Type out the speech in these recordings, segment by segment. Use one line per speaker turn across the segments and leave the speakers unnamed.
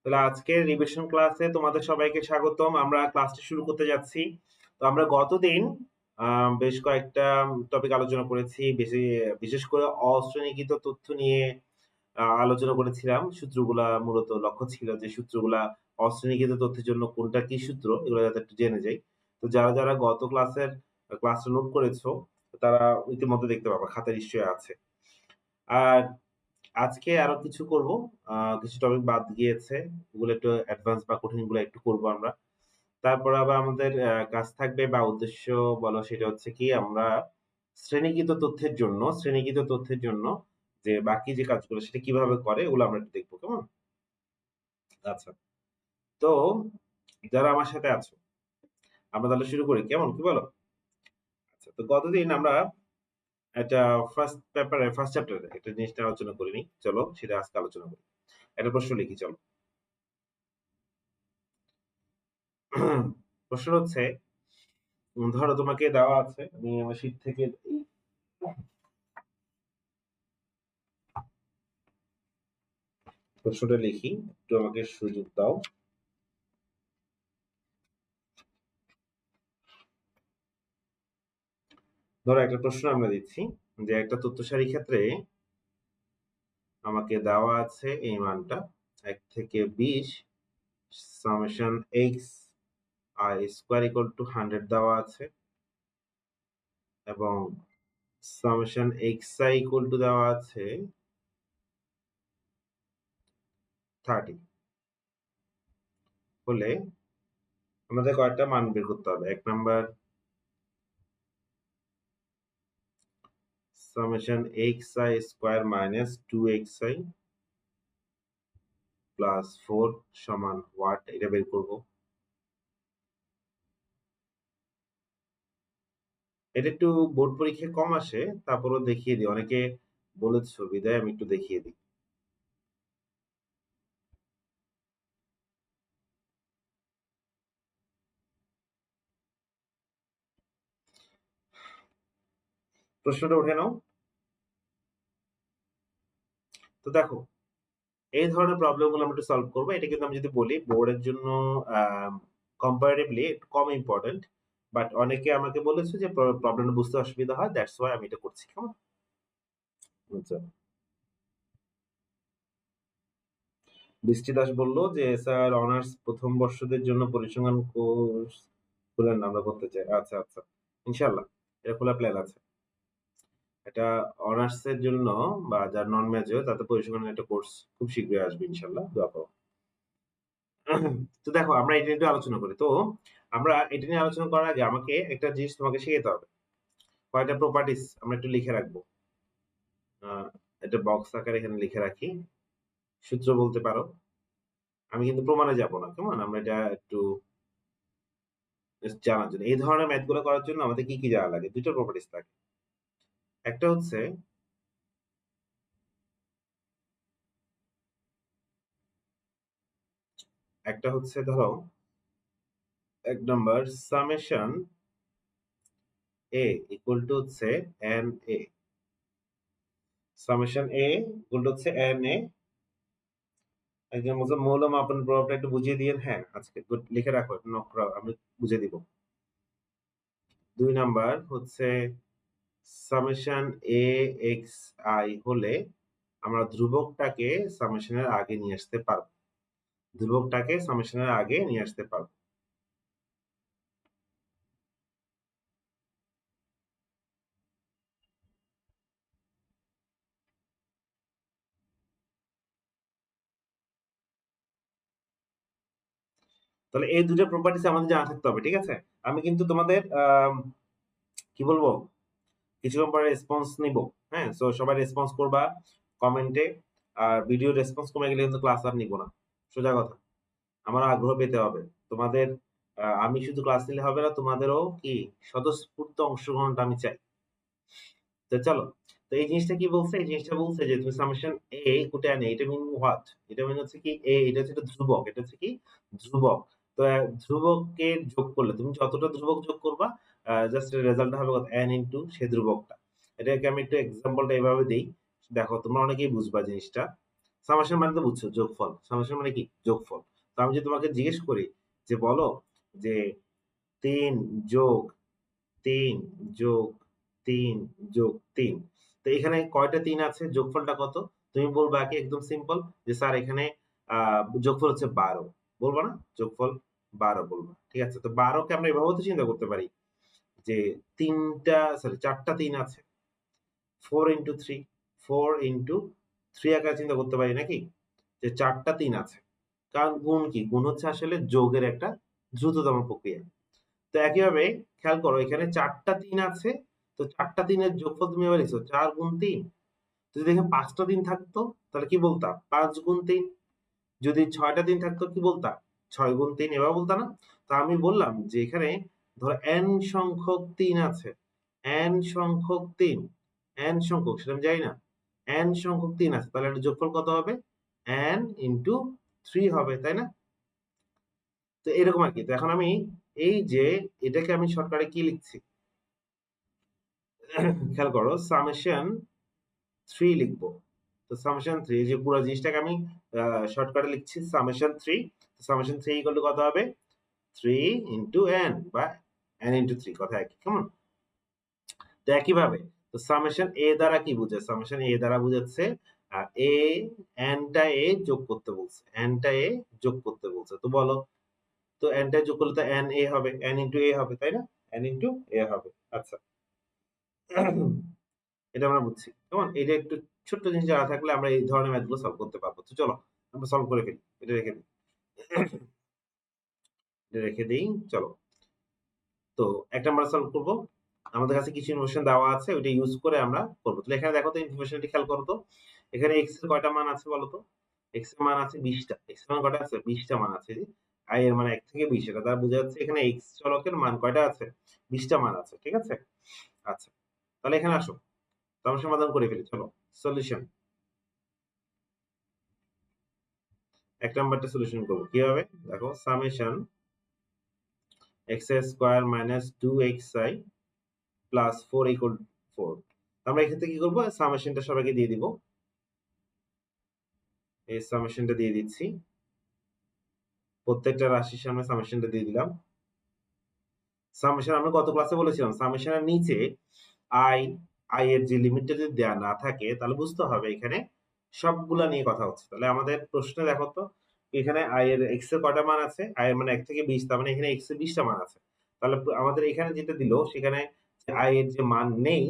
তাহলে আজকের রিভিশন ক্লাসে তোমাদের সবাইকে স্বাগতম। আমরা ক্লাসটি শুরু করতে যাচ্ছি। তো আমরা গতদিন আ বেশ কয়েকটা টপিক আলোচনা করেছি। বিশেষ করে অশ্রেণীকৃত তথ্য নিয়ে আলোচনা করেছিলাম। সূত্রগুলা মূলত লক্ষ্য ছিল যে সূত্রগুলা অশ্রেণীকৃত তথ্যের জন্য কোনটা কি সূত্র এগুলো যাতে একটু জেনে যাই। তো যারা গত ক্লাসটা নোট করেছো তারা ইতিমধ্যে দেখতে পাবা খাতায় নিশ্চয়ই আছে। আর আজকে আরো কিছু করব। কিছু টপিক বাদ গিয়েছে। ওগুলো একটু অ্যাডভান্স বা কঠিনগুলো একটু করব আমরা। তারপরে আবার আমাদের কাজ থাকবে বা উদ্দেশ্য বলো সেটা হচ্ছে কি আমরা শ্রেণীকৃত তথ্যের জন্য যে বাকি যে কাজগুলো সেটা কিভাবে করে ওগুলো আমরা একটু দেখব। কেমন? আচ্ছা। তো যারা আমার সাথে আছো আমরা তাহলে শুরু করি। কেমন? কি বলো? আচ্ছা। তো গতদিন আমরা একটা ফার্স্ট চ্যাপ্টারে একটা জিনিস নিয়ে আলোচনা করিনি। চলো সেটা আজকে আলোচনা করি। একটা প্রশ্ন লিখি চলো। প্রশ্ন হচ্ছে ধরো তোমাকে দেওয়া আছে আমি আমার শীট থেকে প্রশ্নটা লিখি একটু আমাকে সুযোগ দাও। ধরো একটা প্রশ্ন আমরা দিচ্ছি যে একটা তথ্য সারি ক্ষেত্রে আমাকে দেওয়া আছে এই মানটা 1 থেকে 20 summation x I square equal to 100 দেওয়া আছে এবং summation x I equal to দেওয়া আছে 30 হলে আমাদের কয়েকটা মান বের করতে হবে। 1 number summation x I square minus 2xi plus 4 সমান হোয়াট এটা বের করব। এটা একটু বোর্ড পরীক্ষায় কম আসে তারপরেও দেখিয়ে দিই। অনেকে বলেছো বিধায় আমি একটু দেখিয়ে দিই। প্রশ্নটা উঠে নাও। তো দেখো এই ধরনের প্রবলেম গুলো আমরা একটু সলভ করবো। এটা কিন্তু আমি যদি বলি বোর্ডের জন্য কম্পারেটিভলি একটু কম ইম্পর্টেন্ট বাট অনেকে আমাকে বলেছে যে প্রবলেমটা বুঝতে অসুবিধা হয় দ্যাটস ওয়াই আমি এটা করছি। কেমন? আচ্ছা। বৃষ্টি দাস বলল যে স্যার অনার্স প্রথম বর্ষদের জন্য পরিসংখ্যান কোর্স খুলেন আমরা করতে চাই। আচ্ছা আচ্ছা, ইনশাল্লাহ এটা খোলা প্ল্যান আছে। এটা অনার্স এর জন্য বা যারা নন মেজর তাদের পরিসংখ্যানের একটা কোর্স খুব শীঘ্রই আসবে ইনশাল্লাহ, দোয়া করো। তো দেখো আমরা এটা নিয়ে একটু আলোচনা করি। তো আমরা এটা নিয়ে আলোচনা করার আগে আমাকে একটা জিনিস তোমাকে শিখাতে হবে। কয়েকটা প্রপার্টিস আমরা একটু লিখে রাখবো। আহ, এটা বক্স আকারে এখানে লিখে রাখি। সূত্র বলতে পারো। আমি কিন্তু প্রমাণে যাব না। কেমন? আমরা এটা একটু জাস্ট জানার জন্য। এই ধরনের ম্যাথ গুলো করার জন্য আমাদের কি জানা লাগে? দুটো প্রপার্টিস লাগে। একটা হচ্ছে ধরো 1 নম্বর সামেশন এ ইকুয়াল টু হচ্ছে N A. Summation A equal to হচ্ছে এন এ। একজন বলছে মৌলমাপন প্রভাবটা একটু বুঝিয়ে দিয়েন। হ্যাঁ, আজকে গুড লিখে রাখো, নক করাও, আমি বুঝিয়ে দিব। 2 নাম্বার হচ্ছে সামেশন এ এক্স আই হলে আমরা ধ্রুবকটাকে সামেশনের আগে নিয়ে আসতে পারবো। ধ্রুবকটাকে সামেশনের আগে নিয়ে আসতে পারবো। তাহলে এই দুটো প্রপার্টিস আমাদের জানা থাকতে হবে, ঠিক আছে? আমি কিন্তু তোমাদের কি বলবো কিছুক্ষণ পরে রেসপন্স নিব। হ্যাঁ, সো সবাই রেসপন্স করবা কমেন্টে। আর ভিডিও রেসপন্স কমে গেলে কিন্তু ক্লাস আর নিব না, সোজা কথা। আমার আগ্রহ পেতে হবে তোমাদের। আমি শুধু ক্লাস নিলে হবে না, তোমাদেরও কি স্বতঃস্ফূর্ত অংশগ্রহণটা আমি চাই। তো চলো। তো এই জিনিসটা কি বলছে? এই জিনিসটা বলছে যে তুমি সামেশন এ কোটে আনে, এটা মিন হোয়াট? এটা মিন হচ্ছে কি এ, এটা হচ্ছে একটা ধ্রুবক। এটা হচ্ছে কি ধ্রুবক। তো ধ্রুবকের যোগ করলে তুমি যতটা ধ্রুবক যোগ করবা জাস্ট রেজাল্ট হবে কত n ইনটু সেই ধ্রুবকটা। এটাকে আমি একটু এক্সাম্পলটা এভাবে দেই, দেখো তোমরা অনেকেই বুঝবা জিনিসটা। সামেশন মানে তো বুঝছো যোগফল। সামেশন মানে কি? যোগফল। তো আমি যদি তোমাকে জিজ্ঞেস করি যে বলো যে ৩ যোগ ৩ যোগ ৩ যোগ ৩। তো এখানে কয়টা ৩ আছে? যোগফলটা কত? তুমি বলবা কি একদম সিম্পল যে স্যার এখানে আ যোগফল হচ্ছে ১২ বলবা না? যোগফল ১২ বলবা। ঠিক আছে? তো ১২ কে আমরা এভাবেও তো চিন্তা করতে পারি যে ৩ টা সরি ৪ টা ৩ আছে। 4 into 3 4 into 3 আকারে চিন্তা করতে পারি নাকি? যে ৪ টা ৩ আছে। কারণ গুণ কি? গুণ হচ্ছে আসলে যোগের একটা দ্রুততম প্রক্রিয়া। তো একইভাবে খেয়াল করো এখানে ৪ টা ৩ আছে। তো ৪ টা ৩ এর যোগফল তুমি এভাবে লিখছো ৪ গুণ ৩। যদি এখানে ৫ টা ৩ থাকতো তাহলে কি বলতা? ৫ গুণ ৩। যদি ৬ টা ৩ থাকতো কি বলতা? ৬ গুণ ৩ এভাবে বলতা না? তো আমি বললাম যে এখানে ধরো n সংখ্যক ৩ আছে। n সংখ্যক ৩, n সংখ্যক সেটা আমি জানি না। n সংখ্যক ৩ আছে। তাহলে এটার যোগফল কত হবে? n into 3 হবে, তাই না? তো এরকম আরকি। তো এখন আমি এই যে এটাকে আমি শর্টকাটে কি লিখছি? খেয়াল করো সামেশন 3 লিখবো। তো সামেশন 3 এই যে পুরো জিনিসটাকে আমি শর্টকাটে লিখছি সামেশন 3। সামেশন 3 ইকুয়াল টু কত হবে? 3 ইনটু n বা n ইনটু 3 কথা একই। কেমন? তো একইভাবে তো সামেশন a দ্বারা কি বোঝায়? সামেশন a দ্বারা বোঝাচ্ছে আ a n টা a যোগ করতে বলছে। n টা a যোগ করতে বলছে। তো বলো তো n টা যোগ করলে তো n a হবে। n ইনটু a হবে, তাই না? n ইনটু a হবে। আচ্ছা। এটা আমরা বুঝছি। কেমন? এটা একটু ছোট্ট জিনিস জানা থাকলে আমরা এই ধরনের ম্যাথ গুলো সলভ করতে পারবো। তো চলো আমরা সলভ করে ফেলি। এটা রেখে দিই। এটা রেখে দেই। চলো। তো ১ নাম্বার সলভ করব। আমাদের কাছে কিছু ইনফরমেশন দেওয়া আছে। ওইটা ইউজ করে আমরা করব। তাহলে এখানে দেখো তো ইনফরমেশনটি খেয়াল করো তো। এখানে x এর কয়টা মান আছে বলো তো? x এর মান আছে ২০ টা। x এর মান কয়টা আছে? ২০ টা মান আছে। i এর মান ১ থেকে ২০ এটা দ্বারা বোঝা যাচ্ছে এখানে x চলকের মান কয়টা আছে? ২০ টা মান আছে। ঠিক আছে? আচ্ছা। তাহলে এখানে আসো। তো আমরা সমাধান করে ফেলি। চলো। সলিউশন। ১ নাম্বারটা সলিউশন করব। কিভাবে? দেখো summation x² minus 2xi plus 4 equal 4। আমরা এক্ষেত্রে কি করব? সামেশনটা সবাইকে দিয়ে দিব। এই সামেশনটা দিয়ে দিচ্ছি। প্রত্যেকটা রাশির সামনে সামেশনটা দিয়ে দিলাম। সামেশন আমরা গত ক্লাসে বলেছিলাম সামেশনের নিচে i এর যে লিমিটটা যদি দেয়া না থাকে তাহলে বুঝতে হবে এখানে সবগুলা নিয়ে কথা হচ্ছে। তাহলে আমাদের প্রশ্নে দেখো তো এখানে i এর x এর কয়টা মান আছে? i এর মানে ১ থেকে ২০ তার মানে এখানে x এর ২০ টা মান আছে। তাহলে আমাদের এখানে যেটা দিল সেখানে i এর যে মান নেই,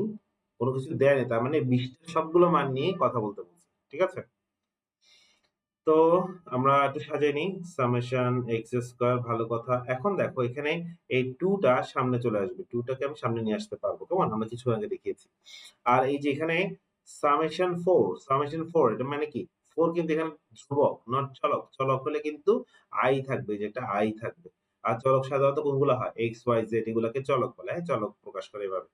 কোন কিছু দেয়া নেই। তার মানে ২০ টা সবগুলো মান নিয়ে কথা বলতে বলছে। ঠিক আছে? তো আমরা একটু সাজিয়ে নিই। সামেশন এক্স স্কয়ার ভালো কথা। এখন দেখো এখানে এই 2 টা সামনে চলে আসবে। 2 টাকে আমি সামনে নিয়ে আসতে পারবো। কেমন? আমরা কিছু আগে দেখিয়েছি। আর এই যে এখানে সামেশন 4 এটা মানে কি? 4 কিন্তু এখানে ধ্রুবক, নট চলক। চলক হলে কিন্তু i থাকবে যেটা i থাকবে। আর চলক সাধারণত কোনগুলো হয়? x, y, z এগুলাকে চলক বলে। হ্যাঁ? চলক প্রকাশ করে এভাবে।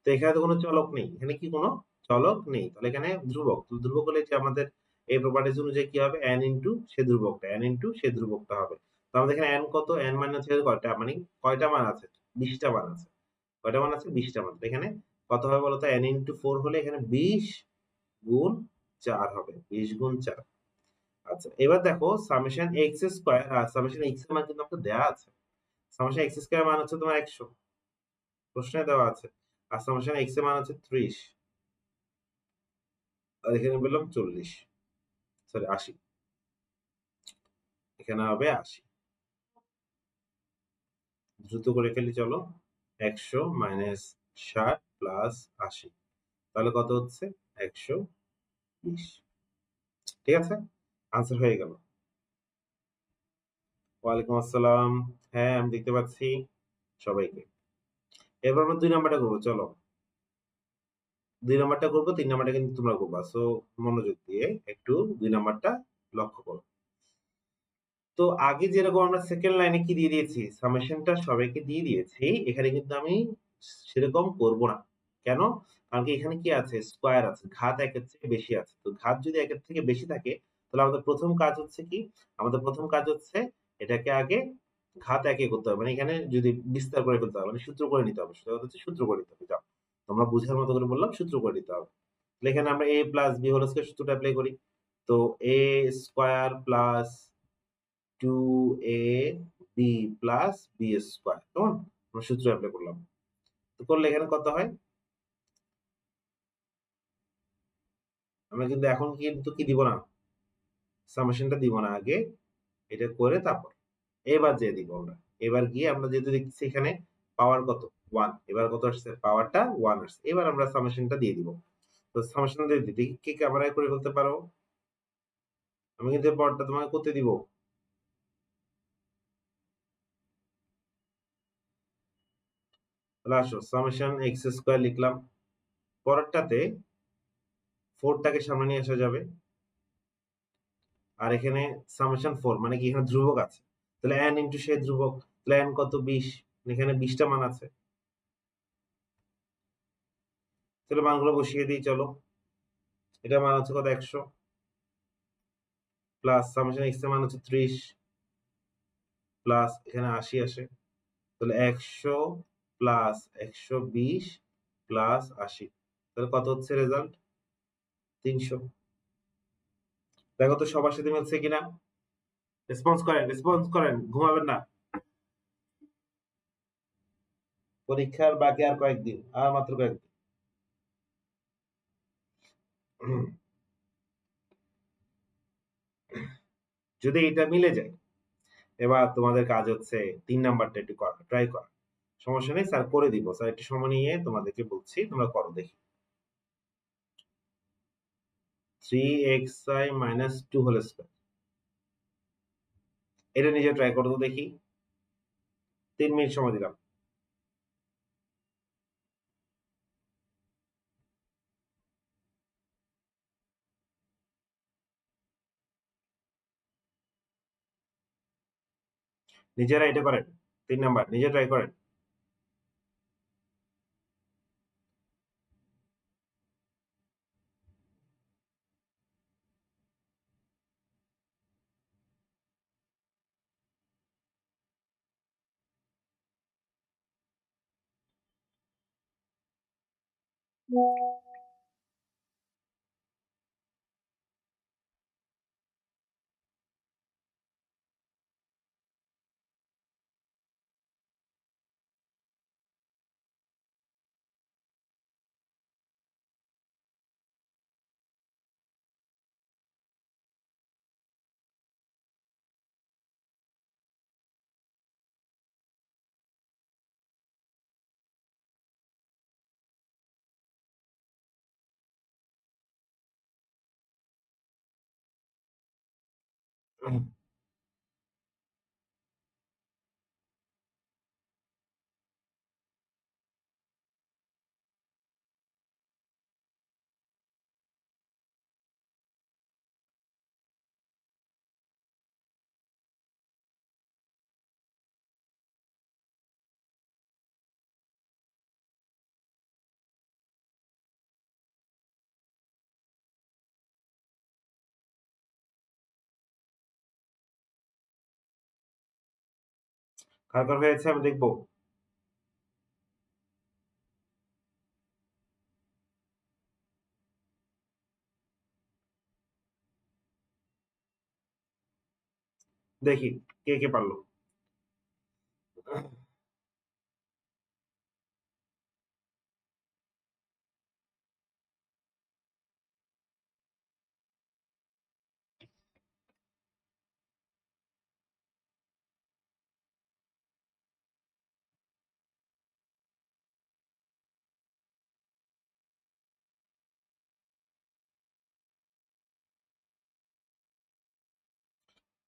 তো এখানে তো কোন চলক নেই। এখানে কি কোন চলক নেই। তাহলে এখানে ধ্রুবক। তো ধ্রুবক হলে যে আমাদের এই প্রপার্টিজ অনুযায়ী কি হবে? n ইনটু সে ধ্রুবকটা, n ইনটু সে ধ্রুবকটা হবে। তো আমাদের এখানে n কত? n মানে হচ্ছে কয়টা? মানে কয়টা মান আছে? ২০ টা মান আছে। কয়টা মান আছে? ২০ টা মান। এখানে কত হবে বলতো? n ইনটু 4 হলে এখানে ২০ গুণ ৪ হবে। ২০ গুণ ৪। আচ্ছা, এবার দেখো summation x square summation x এর মান কিন্তু আমাকে দেয়া আছে। সামেশন x স্কয়ার মান হচ্ছে তোমার ১০০। প্রশ্নে দেওয়া আছে। আর সামেশন x এর মান হচ্ছে ৩০। আর এখানে বললাম ৪০। সরি ৮০। এখানে হবে ৮০। দ্রুত করে ফেলি চলো। ১০০ মাইনাস ৬০ প্লাস ৮০। তাহলে কত হচ্ছে? ১২০। ঠিক আছে? আনসার হয়ে গেল। ওয়ালাইকুম আসসালাম। হ্যাঁ, আমি দেখতে পাচ্ছি সবাইকে। এরপর আমরা ২ নাম্বারটা করব চলো। ২ নাম্বারটা করব, ৩ নাম্বারটা কিন্তু তোমরা করবা। সো মনোযোগ দিয়ে একটু ২ নাম্বারটা লক্ষ্য করো। তো আগে যেরকম আমরা সেকেন্ড লাইনে কি দিয়ে দিয়েছি? সামেশনটা সবাইকে দিয়ে দিয়েছি। এখানে কিন্তু আমি সেরকম করব না। কেন? কারণ কি এখানে কি আছে? স্কয়ার আছে। ঘাত ১ এর থেকে বেশি আছে। তো ঘাত যদি ১ এর থেকে বেশি থাকে তাহলে আমাদের ১ম কাজ হচ্ছে কি? আমাদের ১ম কাজ হচ্ছে এটাকে আগে ঘাত ১ এ করতে হবে। মানে এখানে যদি বিস্তার করে ফেলতে হবে। মানে সূত্র করে নিতে হবে। সোজা কথা হচ্ছে সূত্র করে নিতে হবে। যাও। তোমরা বুঝার মতো করে বললাম সূত্র করে নিতে হবে। তাহলে এখানে আমরা a plus b whole square সূত্রটা এপ্লাই করি। তো a square plus 2ab plus b square, কেমন? আমরা সূত্র অ্যাপ্লাই করলাম। তো করলে এখানে কত হয়? আমরা কিন্তু এখন কিন্তু কি দিব না, সামেশনটা দিব না, আগে এটা করে তারপর এবার যেয়ে দিব আমরা। এবার গিয়ে আমরা যেহেতু দেখতেছি এখানে পাওয়ার কত 1, এবার কত আসছে, পাওয়ারটা 1 আসছে। এবার আমরা সামেশনটা দিয়ে দিব। তো সামেশনটা দিয়ে দিই, দেখি কে ক্যামেরায় করে ফেলতে পারো। আমি কিন্তু এই পরেরটা তোমাকে করতে দিব। তাহলে আসো, সামেশন এক্স স্কয়ার লিখলাম। পরেরটাতে 4 টাকে সামনে নিয়ে আসা যাবে। আর এখানে সামেশন 4 মানে কি, এখানে ধ্রুবক আছে। তাহলে n ইনটু সেই ধ্রুবক, তাহলে n কত 20, এখানে 20 টা মান আছে। তাহলে মানগুলো বসিয়ে দিই চলো। এটা মান হচ্ছে কত, 100, প্লাস সামেশন x এর মান হচ্ছে 30, প্লাস এখানে 80 আসে। তাহলে 100 প্লাস 120 প্লাস 80, তাহলে কত হচ্ছে রেজাল্ট? 300। দেখো তো সবার সাথে মিলছে কিনা। রেসপন্স করেন, রেসপন্স করেন, ঘুমাবেন না। পরীক্ষার বাকি আর কয়েকদিন, আর মাত্র কয়েকদিন। যদি এটা মিলে যায়, এবার তোমাদের কাজ হচ্ছে 3 নাম্বারটা একটু করা, ট্রাই করা। সমস্যা নেই, স্যার করে দিব, স্যার একটু সময় নিয়ে তোমাদেরকে বলছি, তোমরা করো দেখি। 3xi minus 2 হোল স্কয়ার, এটা নিজে ট্রাই করো তো দেখি। 3 মিনিট সময় দিলাম। নিজেরা এটা করেন, 3 নাম্বার নিজে ট্রাই করেন। কার কার হয়েছে আমি দেখবো। দেখি কে কে পারলো।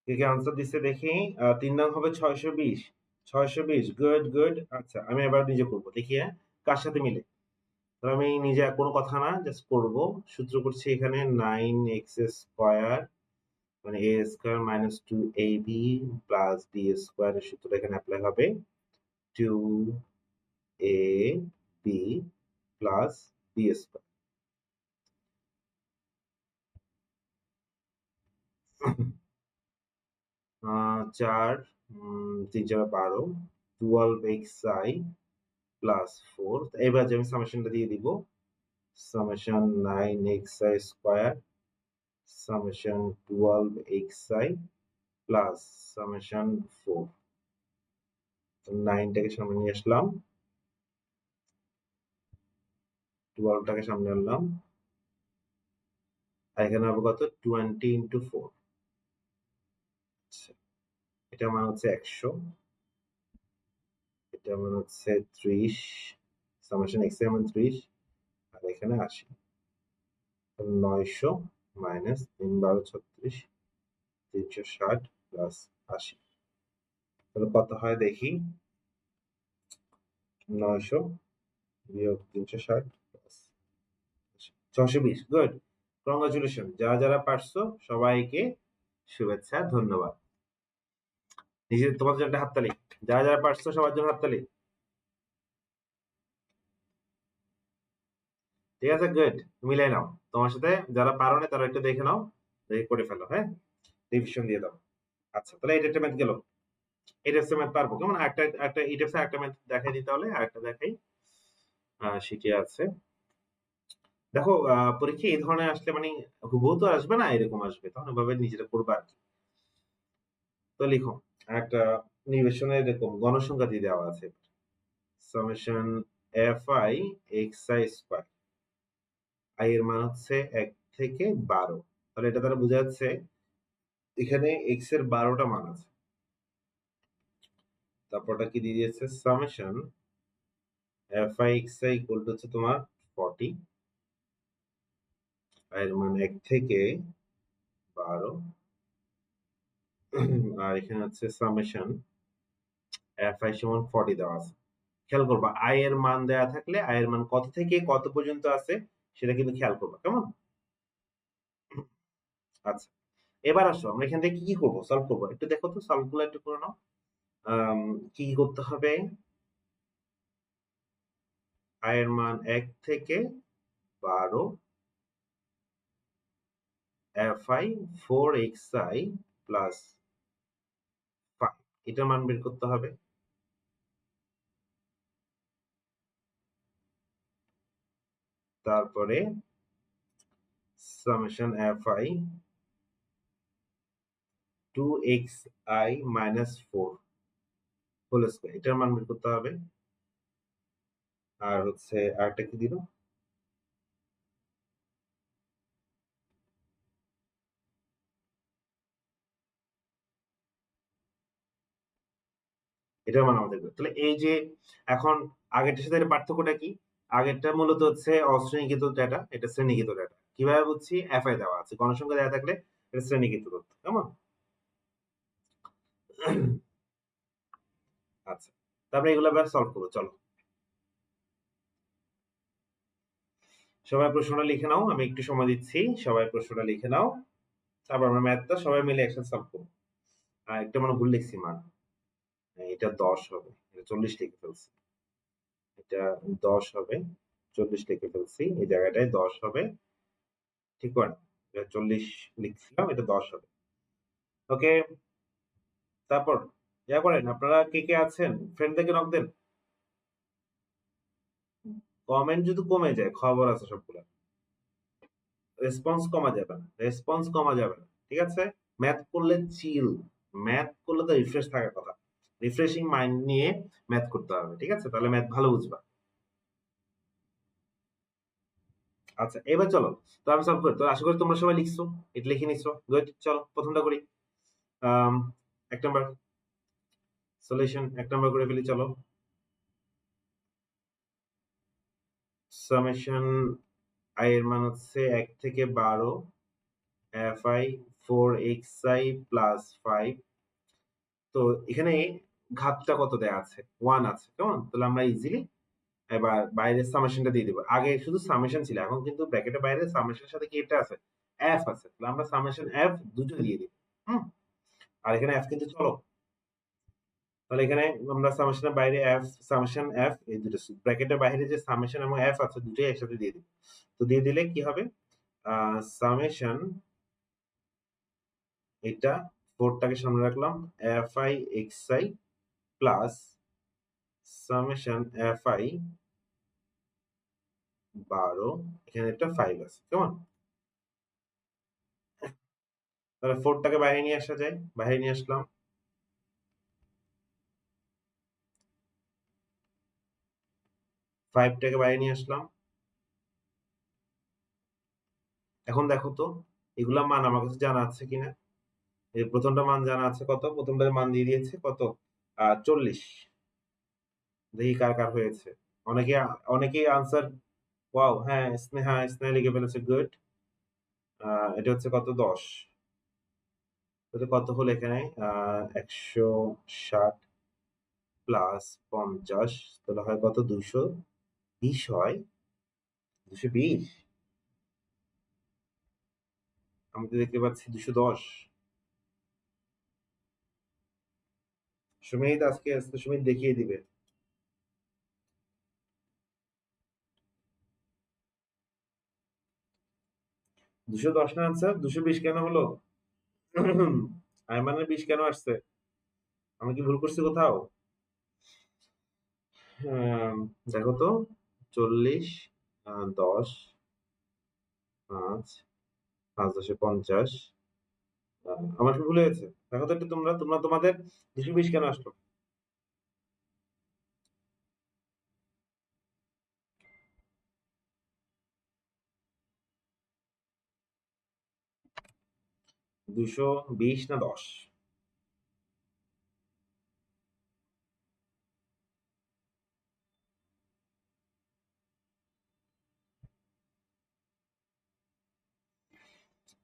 কে কে আনসার দিচ্ছে দেখি। 3 নং হবে 620, 620, গুড গুড। আচ্ছা আমি এবার নিজে করবো দেখি, হ্যাঁ কার সাথে মিলে। তাহলে আমি নিজে কোনো কথা না, জাস্ট করব। সূত্র করছি এখানে 9x স্কয়ার মানে a square minus 2ab plus b square এর সূত্রটা এখানে অ্যাপ্লাই হবে। 2ab plus b square. 4 3 4 12, 12xi plus 4। এবার যে আমি সামেশনটা দিয়ে দিব, summation 9xi square summation 12xi plus summation 4। 9টাকে সামনে নিয়ে আসলাম, 12টাকে সামনে আনলাম, আর এখানে হবে কত 20 ইন্টু 4। আচ্ছা, এটা মানে হচ্ছে 100, এটা মানে হচ্ছে 30, সামেশন x এর মান 30, আর এখানে 80। 900 মাইনাস 3 12 36, 360 প্লাস 80। তাহলে কত হয় দেখি, 900 বিয়োগ 360 প্লাস 620। Good, congratulation. যারা যারা পারছো সবাইকে শুভেচ্ছা, ধন্যবাদ। নিজের তোমাদের জন্য একটা হাততালি, যারা যারা পারছো সবার জন্য হাততালি। ঠিক আছে, গুড, মিলাই নাও। তোমার সাথে যারা পারো না তারা একটু দেখে নাও, দেখে করে ফেলো, হ্যাঁ, রিভিশন দিয়ে দাও। আচ্ছা, তাহলে এটা একটা ম্যাথ গেল। এটা হচ্ছে ম্যাথ পারবো কেমন, একটা একটা এটা হচ্ছে একটা ম্যাথ দেখাই দিতে হলে আরেকটা দেখাই, শিখে আছে। দেখো পরীক্ষা এই ধরনের আসলে মানে হুবহু তো আসবে না, এরকম আসবে, তখন এভাবে নিজেরা করবা আর কি। তো লিখো একটা নির্বেশনের এরকম গণসংখ্যা দিয়ে দেওয়া আছে, summation fi xi square, i এর মান হচ্ছে 1 থেকে 12। তাহলে এটা দ্বারা বোঝা যাচ্ছে এখানে x এর 12টা মান আছে। তারপরটা কি দিয়ে দিয়েছে, summation fi xi equal to হচ্ছে তোমার 40, i এর মান 1 থেকে 12, আর এখানে হচ্ছে সামেশন fi সমান 40 দেওয়া আছে। খেয়াল করবা i এর মান দেয়া থাকলে i এর মান কত থেকে কত পর্যন্ত আছে সেটা কিন্তু খেয়াল করবা, কেমন? আচ্ছা, এবার আসো আমরা এখান থেকে কি করবো, সলভ করবো। একটু দেখো তো, সলভ গুলো একটু করে নাও। কি করতে হবে, i এর মান 1 থেকে 12, fi 4xi প্লাস 5, এটার মান বের করতে হবে। তারপরে summation fi 2xi minus 4 whole square, এটার মান বের করতে হবে। আর হচ্ছে আরেকটা কি দিল, এটার মান আমাদের বের। তাহলে এই যে এখন আগেরটার সাথে এর পার্থক্যটা কি, আগেরটা মূলত হচ্ছে অশ্রেণীকৃত ডেটা, এটা শ্রেণীকৃত ডেটা। কিভাবে বুঝছি, fi দেওয়া আছে, গণসংখ্যা দেওয়া থাকলে এটা শ্রেণীকৃত তথ্য, কেমন? আচ্ছা, তারপরে এগুলো আবার সলভ করবো, চলো সবাই প্রশ্নটা লিখে নাও, আমি একটু সময় দিচ্ছি, সবাই প্রশ্নটা লিখে নাও, তারপর আমরা ম্যাথটা সবাই মিলে একসাথে সলভ করবো। একটা মানে ভুল লিখছি মান, এটা 10 হবে, এটা 40 লিখে ফেলছি, এটা 10 হবে, 40 লিখে ফেলছি, এই জায়গাটায় 10 হবে, ঠিক করে, এটা 40 লিখছিলাম, এটা 10 হবে। ওকে, তারপর ইয়া করেন, আপনারা কে কে আছেন ফ্রেন্ডদেরকে নক দেন। কমেন্ট যদি কমে যায় খবর আছে সবগুলা, রেসপন্স কমা যাবে না, রেসপন্স কমা যাবে না, ঠিক আছে? ম্যাথ করলে চিল, ম্যাথ করলে তো রিফ্রেশ থাকার কথা, রিফ্রেশিং মাইন্ড নিয়ে ম্যাথ করতে হবে, ঠিক আছে? তাহলে ম্যাথ ভালো বুঝবা। আচ্ছা, এবার চলো, তো আমি সলভ করি, তো আশা করি তোমরা সবাই লিখছো, এটা লিখে নিচ্ছো, গুড। চলো প্রথমটা করি, আম, 1 নাম্বার সলিউশন, 1 নাম্বার করে ফেলি, চলো। সামেশন i এর মান হচ্ছে 1 থেকে 12, fi 4xi প্লাস 5। তো এখানে ঘাতটা কত দেয়া আছে, 1 আছে, কেমন? তাহলে আমরা ইজিলি এবার বাইরের সামেশনটা দিয়ে দিব। আগে শুধু সামেশন ছিল, এখন কিন্তু ব্র্যাকেটের বাইরে সামেশনের সাথে কি এটা আছে, এফ আছে, তাহলে আমরা সামেশন এফ দুটো দিয়ে দিব। হুম, আর এখানে এফ কিন্তু চলো, তাহলে এখানে আমরা সামেশনের বাইরে এফ, সামেশন এফ, এই দুটো ব্র্যাকেটের বাইরে যে সামেশন এবং এফ আছে দুটোই একসাথে দিয়ে দিব। তো দিয়ে দিলে কি হবে, সামেশন, এটা 4টাকে সামনে রাখলাম, fi xi plus summation fi 12, এখানে একটা 5 আছে, কেমন? তাহলে 4 টাকে বাইরে নিয়ে আসা যায়, বাইরে নিয়ে আসলাম। 5 টাকে বাইরে নিয়ে আসলাম। এখন দেখো তো এগুলা মান আমার কাছে জানা আছে কিনা। এই প্রথমটা মান জানা আছে কত, প্রথমটার মান দিয়ে দিয়েছে কত, 40। দেখি কার কার হয়েছে। অনেকে অনেকেই আনসার, ওয়াও, হ্যাঁ স্নেহা, স্নেহা লিখে ফেলেছে, গুড। এটা হচ্ছে কত, 10। তাহলে কত হলো এখানে, 160 প্লাস 50, তাহলে হয় কত, 220 হয়। 220, আমি তো দেখতে পাচ্ছি 210। সুমিত আজকে আজকে সুমিত দেখিয়ে দিবে। 210 না আনসার, 220 কেন হলো? আইমানের 20 কেন আসছে? আমি কি ভুল করছি কোথাও? হ্যাঁ, দেখো তো, 40, 10, 5, 5×10 = 50। আমার কি ভুল হয়েছে? দেখো তো একটু তোমরা, তোমাদের 220 কেন আসলো? দুশো বিশ না 10?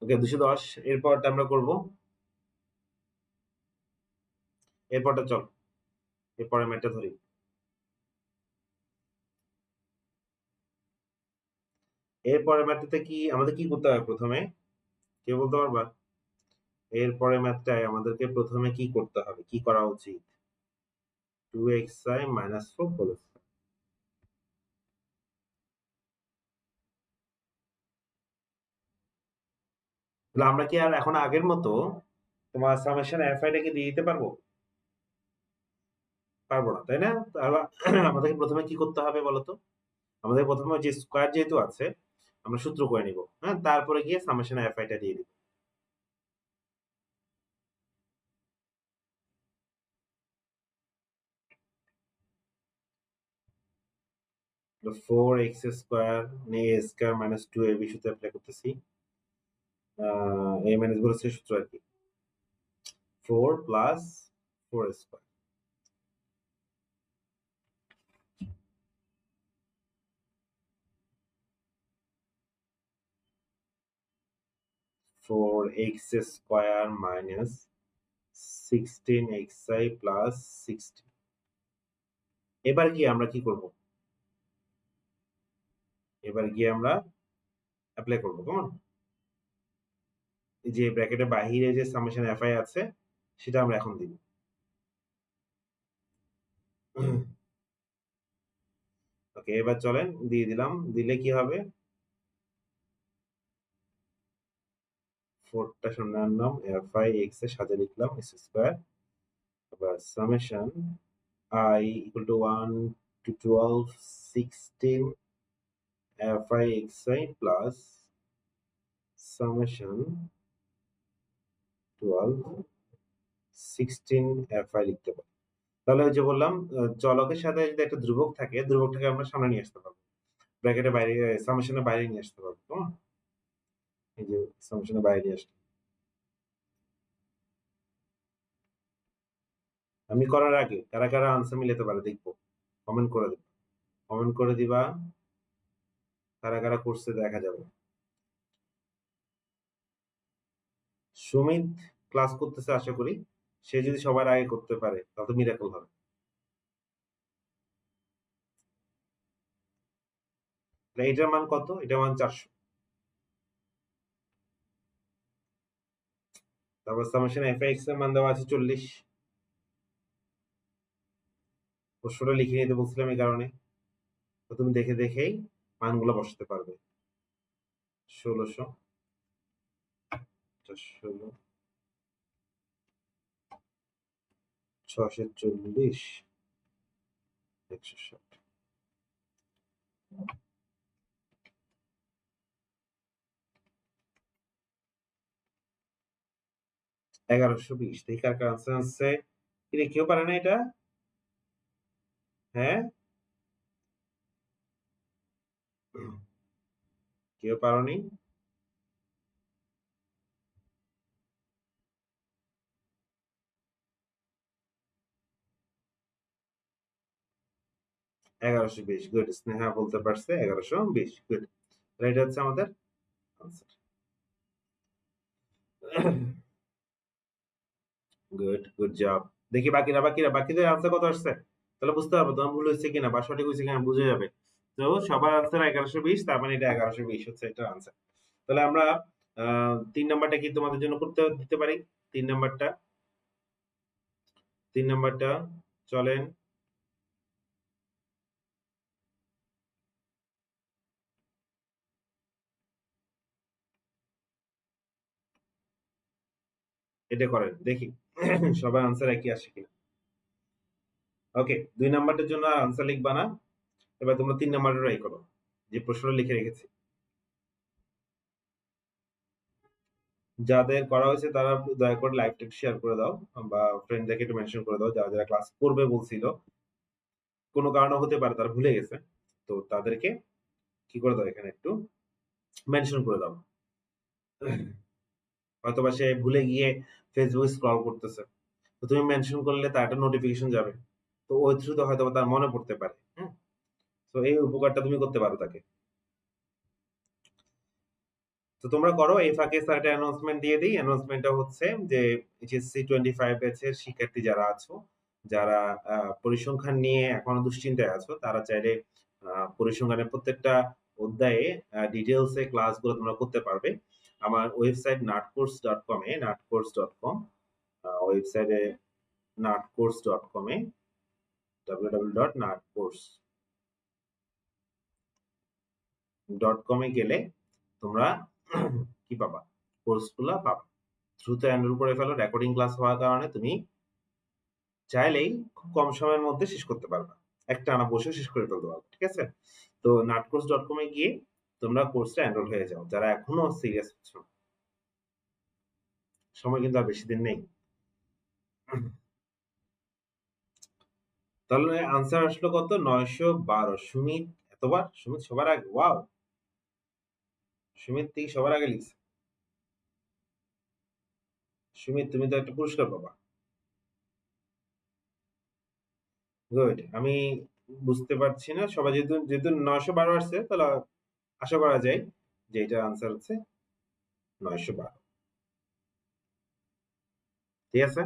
ওকে, 210। এরপরটা আমরা করব। এরপরটা চল, এরপরে ম্যাটটা ধরি। এরপরে ম্যাথটাতে কি আমাদের কি করতে হবে প্রথমে, কেউ বলতে পারবা? এরপরে ম্যাথটায় আমাদেরকে প্রথমে কি করতে হবে, কি করা উচিত? 2xi - 4 বলেছে। তাহলে আমরা কি আর এখন আগের মতো তোমার সামেশন fi টাকে দিয়ে দিতে পারবো? পারবো না, তাই না? তাহলে আমাদেরকে প্রথমে কি করতে হবে বলতো? আমাদের প্রথমে যে স্কয়ার যেহেতু আছে, আমরা সূত্র করে নিব, হ্যাঁ, তারপরে গিয়ে সামেশন fi টা দিয়ে দিব। 4x² a square minus 2ab সূত্র অ্যাপ্লাই করতেছি। a মাইনাস বলেছে সূত্র আর কি, 4 plus 4 square. 4x² minus 16xi plus 60। এবার গিয়ে আমরা কি করব? এবার গিয়ে আমরা অ্যাপ্লাই করব, কেমন? এই যে ব্র্যাকেটের বাহিরে যে সামেশন fi আছে, সেটা আমরা এখন দিব। ওকে, এবার চলেন দিয়ে দিলাম। দিলে কি হবে? 4 টা সামনে আনলাম, fi x এর সাথে লিখলাম s স্কয়ার, আবার summation I equal to 1 to 12 16 fi xi plus summation 12 16 fi লিখতে পারি। তাহলে ওই যে বললাম, চলকের সাথে যদি একটা ধ্রুবক থাকে, ধ্রুবকটাকে আমরা সামনে নিয়ে আসতে পারবো, ব্র্যাকেটের বাইরে, সামেশনের বাইরে নিয়ে আসতে পারবো, কেমন? এই যে সামেশনের বাইরে নিয়ে আসলাম। আমি করার আগে কারা কারা আনসার মিলাতে পারে দেখবো, কমেন্ট করে দিবা, কমেন্ট করে দিবা কারা কারা করছে, দেখা যাবে। সুমিত ক্লাস করতেছে আশা করি, সে যদি সবার আগে করতে পারে তাহলে মিরাকল হবে। তাহলে এটার মান কত? এটার মান 400। তারপর সামেশন f(x) এর মান দেওয়া আছে 40। প্রশ্নটা লিখে নিতে বলছিলাম এই কারণে, তো তুমি দেখে দেখেই মানগুলো বসাতে পারবে। 1600, 416, 640, 160। 1120। দেখি কার কার আনসার আছে। কিরে কেউ পারে না এটা? হ্যাঁ? কেউ পারোনি? 1120 গুড। স্নেহা বলতে পারছে 1120 গুড। তাহলে এটা হচ্ছে আমাদের আনসার। Good, good job. দেখি বাকিদের আনসার কত আসছে? তাহলে বুঝতে পারবো তোমার ভুল হয়েছে কিনা বা সঠিক হয়েছে কিনা বুঝে যাবে। তো সবার আনসার 1120, তার মানে এটা 1120 হচ্ছে এটার আনসার। তাহলে আমরা ৩ নাম্বারটা কি তোমাদের জন্য করতে দিতে পারি? ৩ নাম্বারটা, ৩ নাম্বারটা চলেন। এটা করেন। দেখি সবার আনসার একই আসে কিনা। ওকে, ২ নাম্বারটার জন্য আর আনসার লিখবা না। এবার তোমরা ৩ নাম্বারটা ট্রাই করো। যে প্রশ্নটা লিখে রেখেছি। যাদের করা হয়েছে তারা দয়া করে লাইভটা একটু শেয়ার করে দাও বা ফ্রেন্ডদেরকে একটু মেনশন করে দাও যারা ক্লাস করবে বলছিল। কোনো কারণে হতে পারে তারা ভুলে গেছে। তো তাদেরকে কি করে দাও এখানে একটু মেনশন করে দাও। হয়তোবা সে ভুলে গিয়ে Facebook স্ক্রল করতেছে। তো তুমি মেনশন করলে তার একটা নোটিফিকেশন যাবে। তো ওই থ্রুতে হয়তোবা তার মনে পড়তে পারে। হুম? তো এই উপকারটা তুমি করতে পারো তাকে। তো তোমরা করো এই ফাঁকে স্যার একটা অ্যানাউন্সমেন্ট দিয়ে দিই। অ্যানাউন্সমেন্টটা হচ্ছে যে এইচএসসি 25 ব্যাচের শিক্ষার্থী যারা আছো, যারা পরিসংখ্যান নিয়ে এখনো দুশ্চিন্তায় আছো, তারা চাইলে পরিসংখ্যানের প্রত্যেকটা অধ্যায়ে ডিটেইলস এ ক্লাসগুলো তোমরা করতে পারবে। আমার ওয়েবসাইট natcourse.com এ natcourse.com ওয়েবসাইটে natcourse.com এ www.natcourse.com এ গেলে তোমরা কি পাবা? কোর্সগুলা পাবা। দ্রুত এনরোল করে ফেলো। রেকর্ডিং ক্লাস হওয়ার কারণে তুমি চাইলেই খুব কম সময়ের মধ্যে শেষ করতে পারবা। একটানা বসে শেষ করে ফেলতে পারবা। ঠিক আছে? তো natcourse.com এ গিয়ে তোমরা কোর্সটা এনরোল হয়ে যাও। যারা এখনো সিরিয়াস হচ্ছ। সময় কিন্তু আর বেশি দিন নেই। তাহলে আনসার আসলো কত? 912। সুমিত এতবার? সুমিত সবার আগে? ওয়াও! সুমিত থেকে সবার আগে লিখছে। সুমিত তুমি তো একটা পুরস্কার পাবা। গুড। আমি বুঝতে পারছি না। সবাই যেহেতু 912 আসছে তাহলে আশা করা যায় যে এটার আনসার হচ্ছে 912। ঠিক আছে?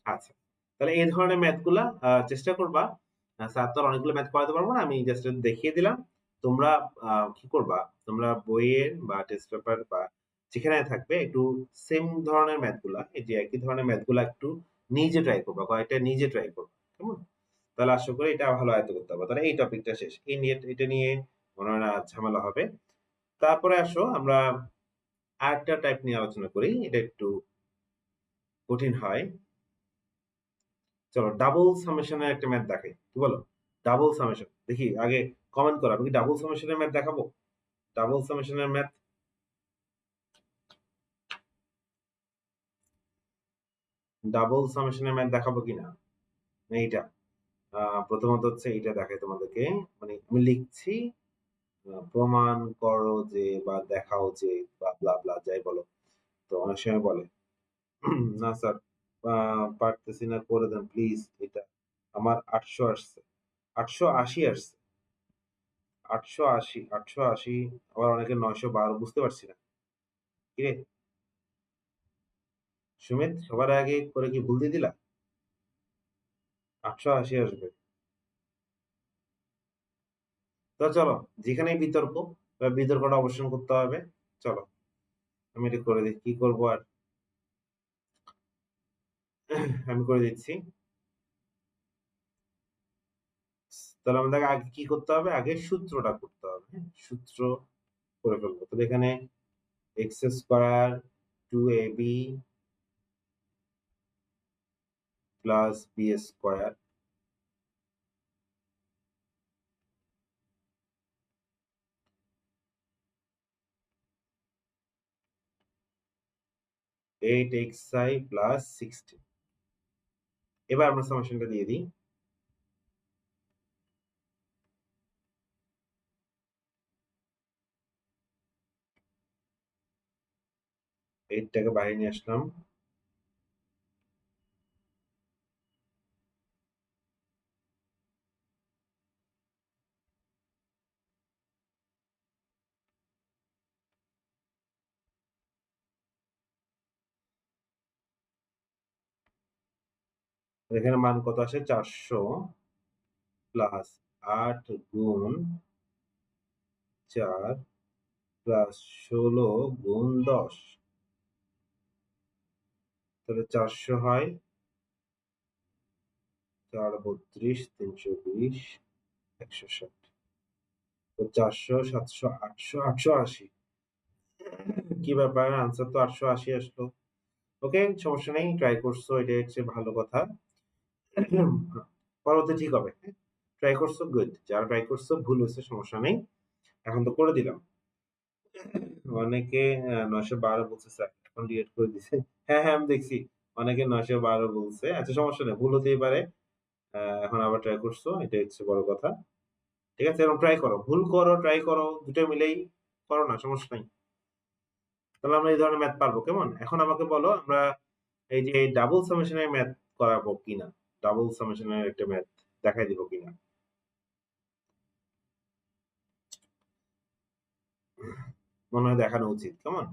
আচ্ছা। তাহলে এই ধরনের ম্যাথ গুলা চেষ্টা করবা। স্যার তো আর অনেকগুলো ম্যাথ করাতে পারবো না। আমি জাস্ট দেখিয়ে দিলাম। তোমরা কি করবা? তোমরা বইয়ের বা টেস্ট পেপার বা যেখানে থাকবে একটু সেম ধরনের ম্যাথ গুলা, এই যে একই ধরনের ম্যাথ গুলা একটু নিজে ট্রাই করবা। কয়েকটা নিজে ট্রাই করবা। কেমন? তাহলে আশা করি এটা ভালো আয়ত্ত করতে পারবো। তাহলে এই টপিকটা শেষ। এটা নিয়ে মনে হয় না ঝামেলা হবে। তারপরে আসো আমরা আরেকটা টাইপ নিয়ে আলোচনা করি। এটা একটু কঠিন হয়। চলো ডাবল সামেশন এর একটা ম্যাথ দেখাই। কি বলো? Double summation. দেখি আগে কমেন্ট করো। আমি কি ডাবল সামেশন এর ম্যাথ দেখাবো? ডাবল সামেশন এর ম্যাথ, ডাবল সামেশন এর ম্যাথ দেখাবো কিনা? এইটা। প্রথমত হচ্ছে এইটা দেখাই তোমাদেরকে। মানে আমি লিখছি প্রমাণ করো যে বা দেখাও যে বা ব্লা ব্লা যাই বলো। তো অনেক সময় বলে না স্যার পারতেছি না করে দেন প্লিজ এটা। আমার 800 আসছে। 880 আসছে। 880, 880 আবার অনেকের 912 বুঝতে পারছি না। কিরে সুমিত সবার আগে করে কি ভুল দিয়ে দিলা? 880 আসবে। তো চলো যেখানেই বিতর্ক, বিতর্কটা অবসান করতে হবে। চলো আমি এটা করে দিই। কি করবো আর? আমি করে দিচ্ছি। তাহলে আমাদের আগে কি করতে হবে? আগে সূত্রটা করতে হবে। হ্যাঁ? সূত্র করে ফেলবো। তাহলে এখানে x square 2ab plus b square 8xi plus 60। এবার আমরা সামেশনটা দিয়ে দিই। এইটটাকে বাইরে নিয়ে আসলাম। এখানে মান কত আসে? 400 প্লাস 8 গুণ 4 প্লাস 16 গুণ 10। তাহলে 400 হয় 4 32 320 160। তো 400 700 800 880। কি ব্যাপার? আনসার তো 880 আসলো। ওকে, সমস্যা নেই। ট্রাই করছো, এটাই হচ্ছে ভালো কথা। পরবর্তী ঠিক হবে। ট্রাই করছো, গুড। যারা ট্রাই করছো, ভুল হয়েছে, সমস্যা নেই। এখন তো করে দিলাম। অনেকে 912 বলছে স্যার, এখন ডিলিট করে দিছে। হ্যাঁ, হ্যাঁ, আমি দেখছি। অনেকে 912 বলছে। আচ্ছা, সমস্যা নেই, ভুল হতেই পারে। এখন আবার ট্রাই করছো, এটাই হচ্ছে বড় কথা। ঠিক আছে? এখন ট্রাই করো। ভুল করো, ট্রাই করো, ২ টা মিলেই করো না, সমস্যা নাই। তাহলে আমরা এই ধরনের ম্যাথ পারবো, কেমন? এখন আমাকে বলো, আমরা এই যে ডাবল সামেশন এর ম্যাথ করাবো কিনা? ডাবল সামেশন এর একটা ম্যাথ দেখাই দিব কিনা? মনে হয় দেখানো উচিত, কেমন?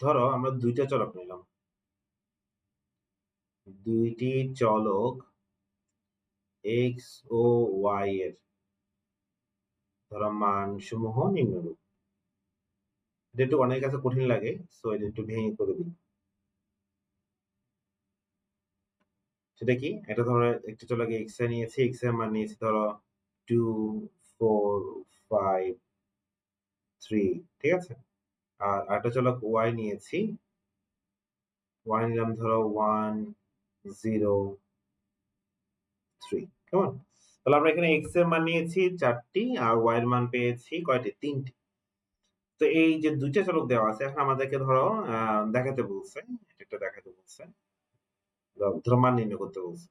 ধরো আমরা ২ টা চলক নিলাম। ২ টি চলক x ও y এর ধরো মানসমূহ নিম্নরূপ। এটা একটু অনেকের কাছে কঠিন লাগে, সো এটা একটু ভেঙে করে দিই। সেটা কি? এটা ধরো একটা চলক x এ নিয়েছি, x এর মান নিয়েছি ধরো 2 4 5 3, ঠিক আছে? আর আরেকটা চলক y নিয়েছি, y নিলাম ধরো 1 0 3, কেমন? তাহলে আমরা এখানে x এর মান নিয়েছি 4 টি আর y এর মান পেয়েছি কয়টি? 3 টি। তো এই যে ২ টা চলক দেওয়া আছে, এখন আমাদেরকে ধরো দেখাতে বলছে। এটা দেখাতে বলছে। ধরো মান নির্ণয় করতে বলছে।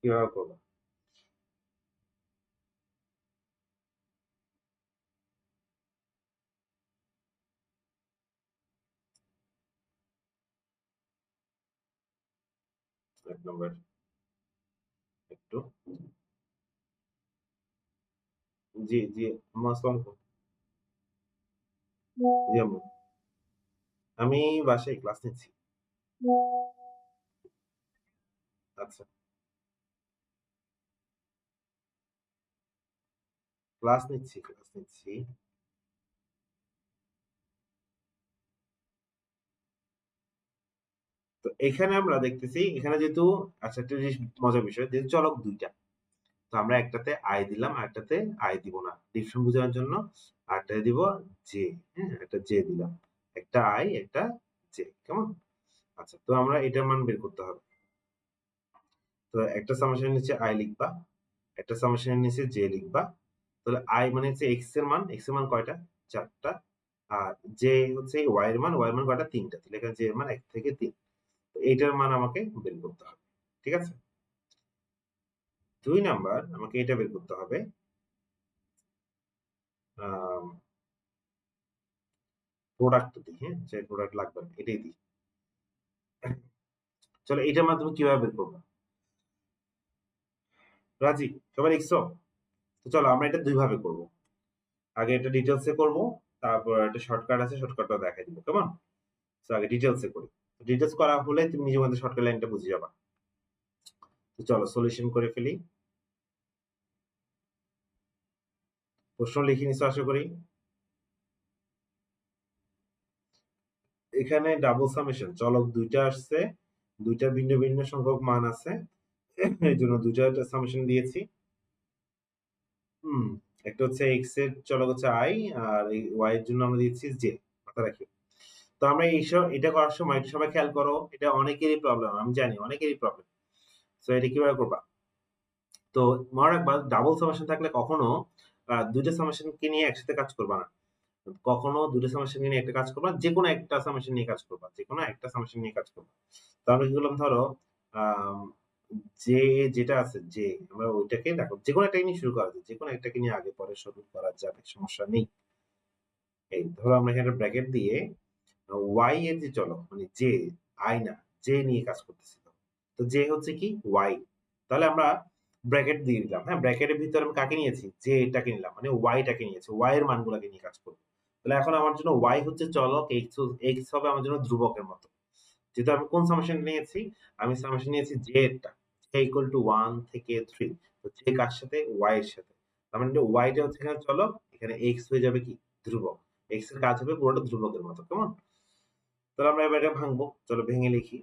কিভাবে করব? ১ নম্বর একটু। জি, জি। আম্মু আসসালামু আলাইকুম। জি আম্মু। আমি বাসায় ক্লাস নিচ্ছি। আচ্ছা। ক্লাস নিচ্ছি, ক্লাস নিচ্ছি। তো এখানে আমরা দেখতেছি, এখানে যেহেতু আচ্ছা, একটা জিনিস মজার বিষয়, যেহেতু চলক ২ টা। তো আমরা একটাতে i দিলাম, আরেকটাতে i দিব না। ডিফারেন্স বোঝানোর জন্য আরেকটাতে দিব j, হ্যাঁ? একটা j দিলাম। একটা i, একটা j, কেমন? আচ্ছা, তো আমরা এটার মান বের করতে হবে। তো একটা সামেশন এর নিচে i লিখবা, একটা সামেশন এর নিচে j লিখবা। তাহলে i মানে হচ্ছে x এর মান, x এর মান কয়টা? ৪ টা। আর j হচ্ছে y এর মান, y এর মান কয়টা? ৩ টা। তাহলে এখানে j এর মান ১ থেকে ৩। তো এইটার মান আমাকে বের করতে হবে। ঠিক আছে? ২ নাম্বার আমাকে এটা বের করতে হবে। আম প্রোডাক্ট দিই, হ্যাঁ? যে প্রোডাক্ট লাগবে না, এটাই দিই। চলো এটার মাধ্যমে কিভাবে বের করব? রাজি? সবাই লিখছো? তো চলো আমরা এটা ২ ভাবে করব। আগে এটা ডিটেইলস এ করব, তারপর একটা শর্টকাট আছে, শর্টকাটটা দেখাই দিব। কেমন? সো আগে ডিটেইলস এ করি। ডিটেইলস করা হলে তুমি নিজের মধ্যে শর্টকাট লাইনটা বুঝে যাবা। তো চলো সলিউশন করে ফেলি। প্রশ্ন লিখে নিছো আশা করি। এখানে ডাবল সামেশন চলক ২ টা আসছে। ২ টার ভিন্ন, ভিন্ন সংখ্যক মান আছে। এজন্য ২ টা সামেশন দিয়েছি। হুম, একটা হচ্ছে x এর চলক হচ্ছে i, আর এই y এর জন্য আমরা দিচ্ছি j। মাথায় রাখিও। তো আমরা এটা করার সময় একটু সবাই খেয়াল করো। এটা অনেকেরই প্রবলেম। আমি জানি অনেকেরই প্রবলেম। সো এটা কিভাবে করবা? তো মনে রাখবা ডাবল সামেশন থাকলে কখনো ২ টা সামেশনকে নিয়ে একসাথে কাজ করবা না। কখনো ২ টা সামেশন নিয়ে একটা কাজ করবা। যেকোনো একটা সামেশন নিয়ে কাজ করবা। যেকোনো একটা সামেশন নিয়ে কাজ করবা। তো আমরা কি করলাম ধরো আম যে যেটা আছে যে আমরা ওইটাকে দেখো যেকোনো একটা নিয়ে শুরু করা যায়। যেকোনো একটাকে নিয়ে আগে পরে শুরু করা যাবে। সমস্যা নেই। এই ধরো আমরা এখানে ব্র্যাকেট দিয়ে y এর যে চলক মানে যে i না যে নিয়ে কাজ করতেছি। তো যে হচ্ছে কি y তাহলে আমরা ব্র্যাকেট দিয়ে দিলাম। হ্যাঁ? ব্র্যাকেটের ভিতরে আমি কাকে নিয়েছি? যে এটাকে নিলাম। মানে y টাকে নিয়েছি। y এর মানগুলাকে নিয়ে কাজ করব। তাহলে এখন আমার জন্য y হচ্ছে চলক, x হবে আমার জন্য ধ্রুবকের মতো। যেহেতু আমি কোন সামেশন নিয়েছি? আমি সামেশন নিয়েছি j এরটা। j equal to 1 থেকে 3 তো j কার সাথে? y এর সাথে। তার মানে y টা হচ্ছে এখানে চলক, এখানে x হয়ে যাবে কি? ধ্রুবক। x এর কাজ হবে পুরোটা ধ্রুবকের মতো। কেমন? তাহলে আমরা এবার এটা ভাঙবো। চলো ভেঙে লিখি।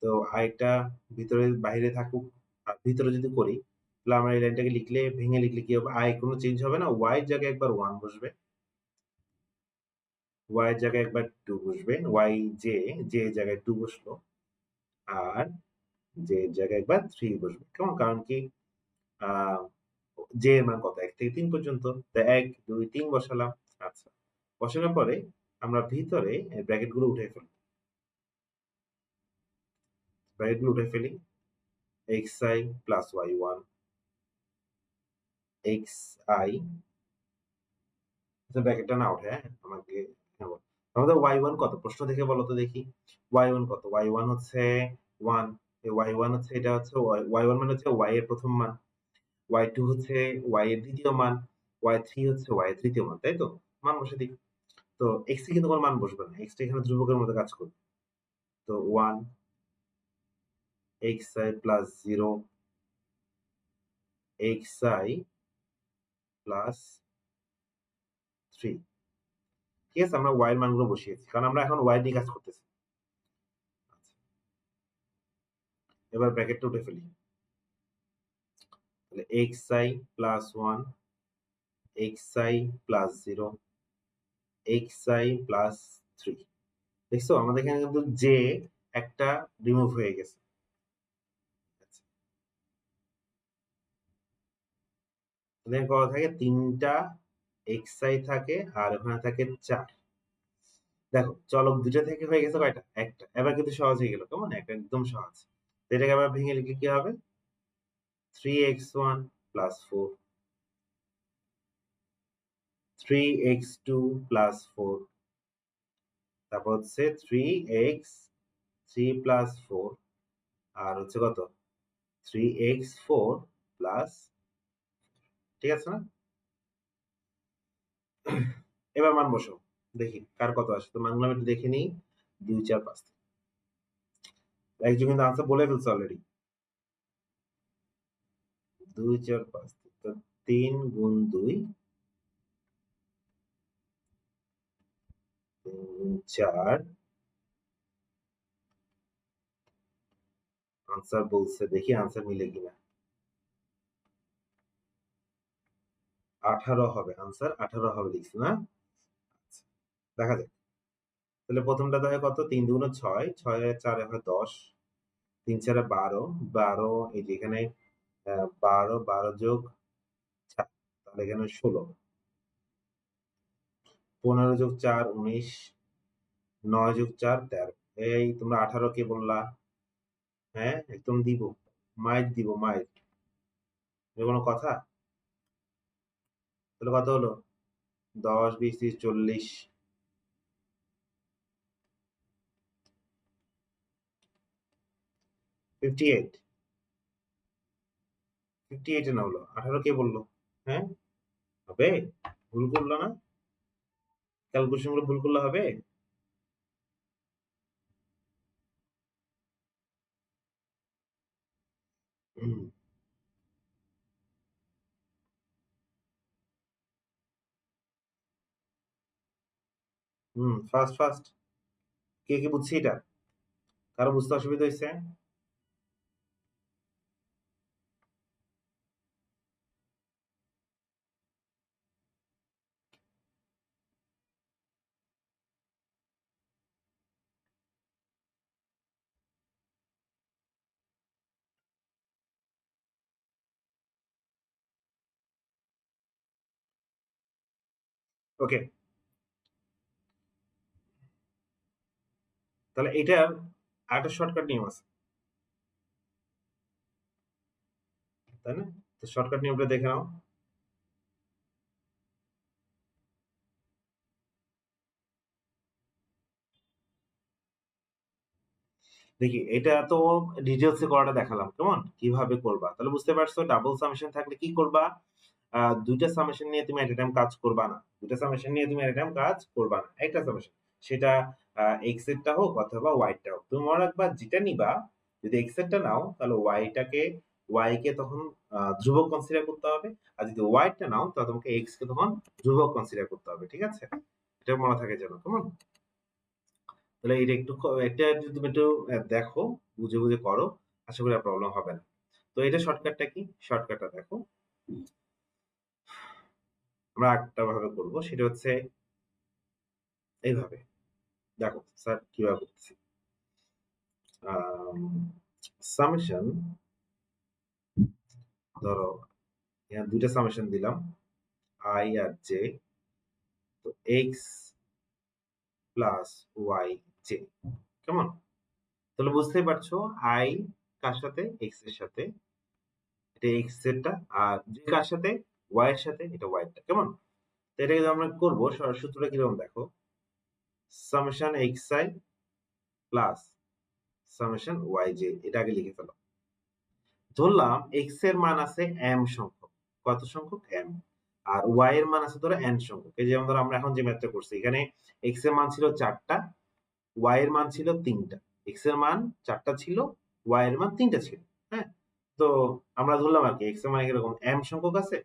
তো i টা ভিতরে বাহিরে থাকুক। আর ভিতরে যদি করি, তাহলে আমরা এই লাইনটাকে লিখলে ভেঙে লিখলে কি হবে? i কোন চেঞ্জ হবে না। y এর জায়গায় একবার 1 বসবে। y এর জায়গায় একবার 2 বসবে। j এর জায়গায় 2 বসলো। আর j এর জায়গায় একবার 3 বসবে। কেমন? কারণ কি আ j এর মান কত? ১ থেকে ৩ পর্যন্ত। তো ১, ২, ৩ বসালাম। আচ্ছা। বসানোর পরে আমরা ভিতরে ব্র্যাকেট গুলো উঠাই ফেলব। ব্র্যাকেট গুলো উঠাই ফেলি। xi plus y1 xi আচ্ছা ব্র্যাকেটটা না উঠে, হ্যাঁ? আমাকে হ্যাঁ, বল। আমাদের y1 কত? প্রশ্ন দেখে বলো তো দেখি। y1 কত? y1 হচ্ছে 1 এই y1 হচ্ছে এটা হচ্ছে y1 মানে হচ্ছে y এর ১ম মান। y2 হচ্ছে y এর ২য় মান। y3 হচ্ছে y এর ৩য় মান, তাই তো? মান বসে দিই। তো x এ কিন্তু কোন মান বসবে না। x টা এখানে ধ্রুবকের মতো কাজ করবে। তো 1 xi plus 0 xi plus 3 ঠিক আছে? আমরা y এর মানগুলো বসিয়েছি। কারণ আমরা এখন y নিয়ে কাজ করতেছি। আচ্ছা, এবার ব্র্যাকেটটা উঠে ফেলি। তাহলে xi plus 1 xi plus 0 xi plus 3 দেখছো? আমাদের এখানে কিন্তু j একটা রিমুভ হয়ে গেছে। আচ্ছা, এখানে কত থাকে? ৩ টা xi থাকে আর ওখানে থাকে ৪। দেখো চলক ২ টা থেকে হয়ে গেছে কয়টা? ১ টা। এবার কিন্তু সহজ হয়ে গেল। কেমন? একদম সহজ। তো এটাকে আবার ভেঙে লিখলে কি হবে? 3x1 plus 4 3x2 plus 4 তারপর হচ্ছে 3x 3 plus 4 আর হচ্ছে কত? 3x4 প্লাস ঠিক আছে না? এবার মান বসাও। দেখি কার কত আসে। তো মানগুলো আমি একটু দেখে নিই। ২, ৪, ৫ একজন কিন্তু আনসার বলে ফেলছে অলরেডি। ২, ৪, ৫ তো ৩ গুণ ২ ৩ গুণ ৪ আনসার বলছে। দেখি আনসার মিলে কিনা। ১৮ হবে আনসার ১৮ হবে লিখছি না? আচ্ছা, দেখা যাক। তাহলে প্রথমটাতে হয় কত? ৩ দুগুণে ৬, ৬ এর ৪ এ হয় ১০, ৩ ৪ এ ১২, ১২ এই যে এখানে ১২, ১২ যোগ ৪ তাহলে এখানে ১৬, ১৫ যোগ ৪ ১৯, ৯ যোগ ৪ ১৩ এই তোমরা ১৮ কে বললা? হ্যাঁ? একদম দিব। মাইর দিব মাইর। এটা কোন কথা? তাহলে কত হলো? ১০, ২০, ৩০, ৪০, 58 58 এ না হলো। ১৮ কে বলল? হ্যাঁ? হবে? ভুল করল না? ক্যালকুলেশন গুলো ভুল করলে হবে? হুম, হুম, ফার্স্ট, ফার্স্ট। কে, কে বুঝছি এটা? কারো বুঝতে অসুবিধা হইছে? ওকে, তাহলে এটার আরেকটা শর্টকাট নিয়ম আছে, তাই না? তো শর্টকাট নিয়মটা দেখে নাও। দেখি এটা তো ডিটেলসে করাটা দেখালাম, কেমন কিভাবে করবা, তাহলে বুঝতে পারছো ডাবল সামেশন থাকলে কি করবা। দুইটা সামেশন নিয়ে তুমি এট টাইম কাজ করবা না, দুইটা সামেশন নিয়ে তুমি এট টাইম কাজ করবা না, একটা সামেশন, সেটা এক্স এরটা হোক অথবা ওয়াইটা হোক, তুমি মনে রাখবা যেটা নিবা, যদি এক্স এরটা নাও তাহলে ওয়াই কে তখন ধ্রুবক কনসিডার করতে হবে, আর যদি ওয়াইটা নাও তাহলে তোমাকে এক্স কে তখন ধ্রুবক কনসিডার করতে হবে, ঠিক আছে? এটা মনে থাকে যেন, কেমন? তাহলে এটা একটু এটা যদি তুমি একটু দেখো, বুঝে বুঝে করো, আশা করি আর প্রবলেম হবে না। তো এটা শর্টকাটটা কি? শর্টকাটটা দেখো, আমরা একটা ভাবে করব, সেটা হচ্ছে এইভাবে। দেখো স্যার কিভাবে করতেছি। সামেশন, ধরো এখানে দুইটা সামেশন দিলাম, আই আর জে, তো এক্স প্লাস ওয়াই জে, কেমন? তাহলে বুঝতেই পারছো আই কার সাথে, এক্স এর সাথে, এটা এক্স এরটা, আর জে কার সাথে, ওয়াই এর সাথে, এটা ওয়াই এরটা, কেমন? তো এটা কিন্তু আমরা করবো, সূত্রটা কিরকম দেখো, summation x i plus summation y j, এটা আগে লিখে ফেলো। ধরলাম এক্স এর মান আছে এম সংখ্যক, কত সংখ্যক? এম। আর ওয়াই এর মান আছে ধরো এন সংখ্যক, এই যেমন ধরো আমরা এখন যে ম্যাথটা করছি, এখানে এক্স এর মান ছিল 4টা, ওয়াই এর মান ছিল 3টা। এক্স এর মান 4টা ছিল, ওয়াই এর মান 3টা ছিল, হ্যাঁ? তো আমরা ধরলাম আর কি এক্স এর মানে এরকম এম সংখ্যক আছে,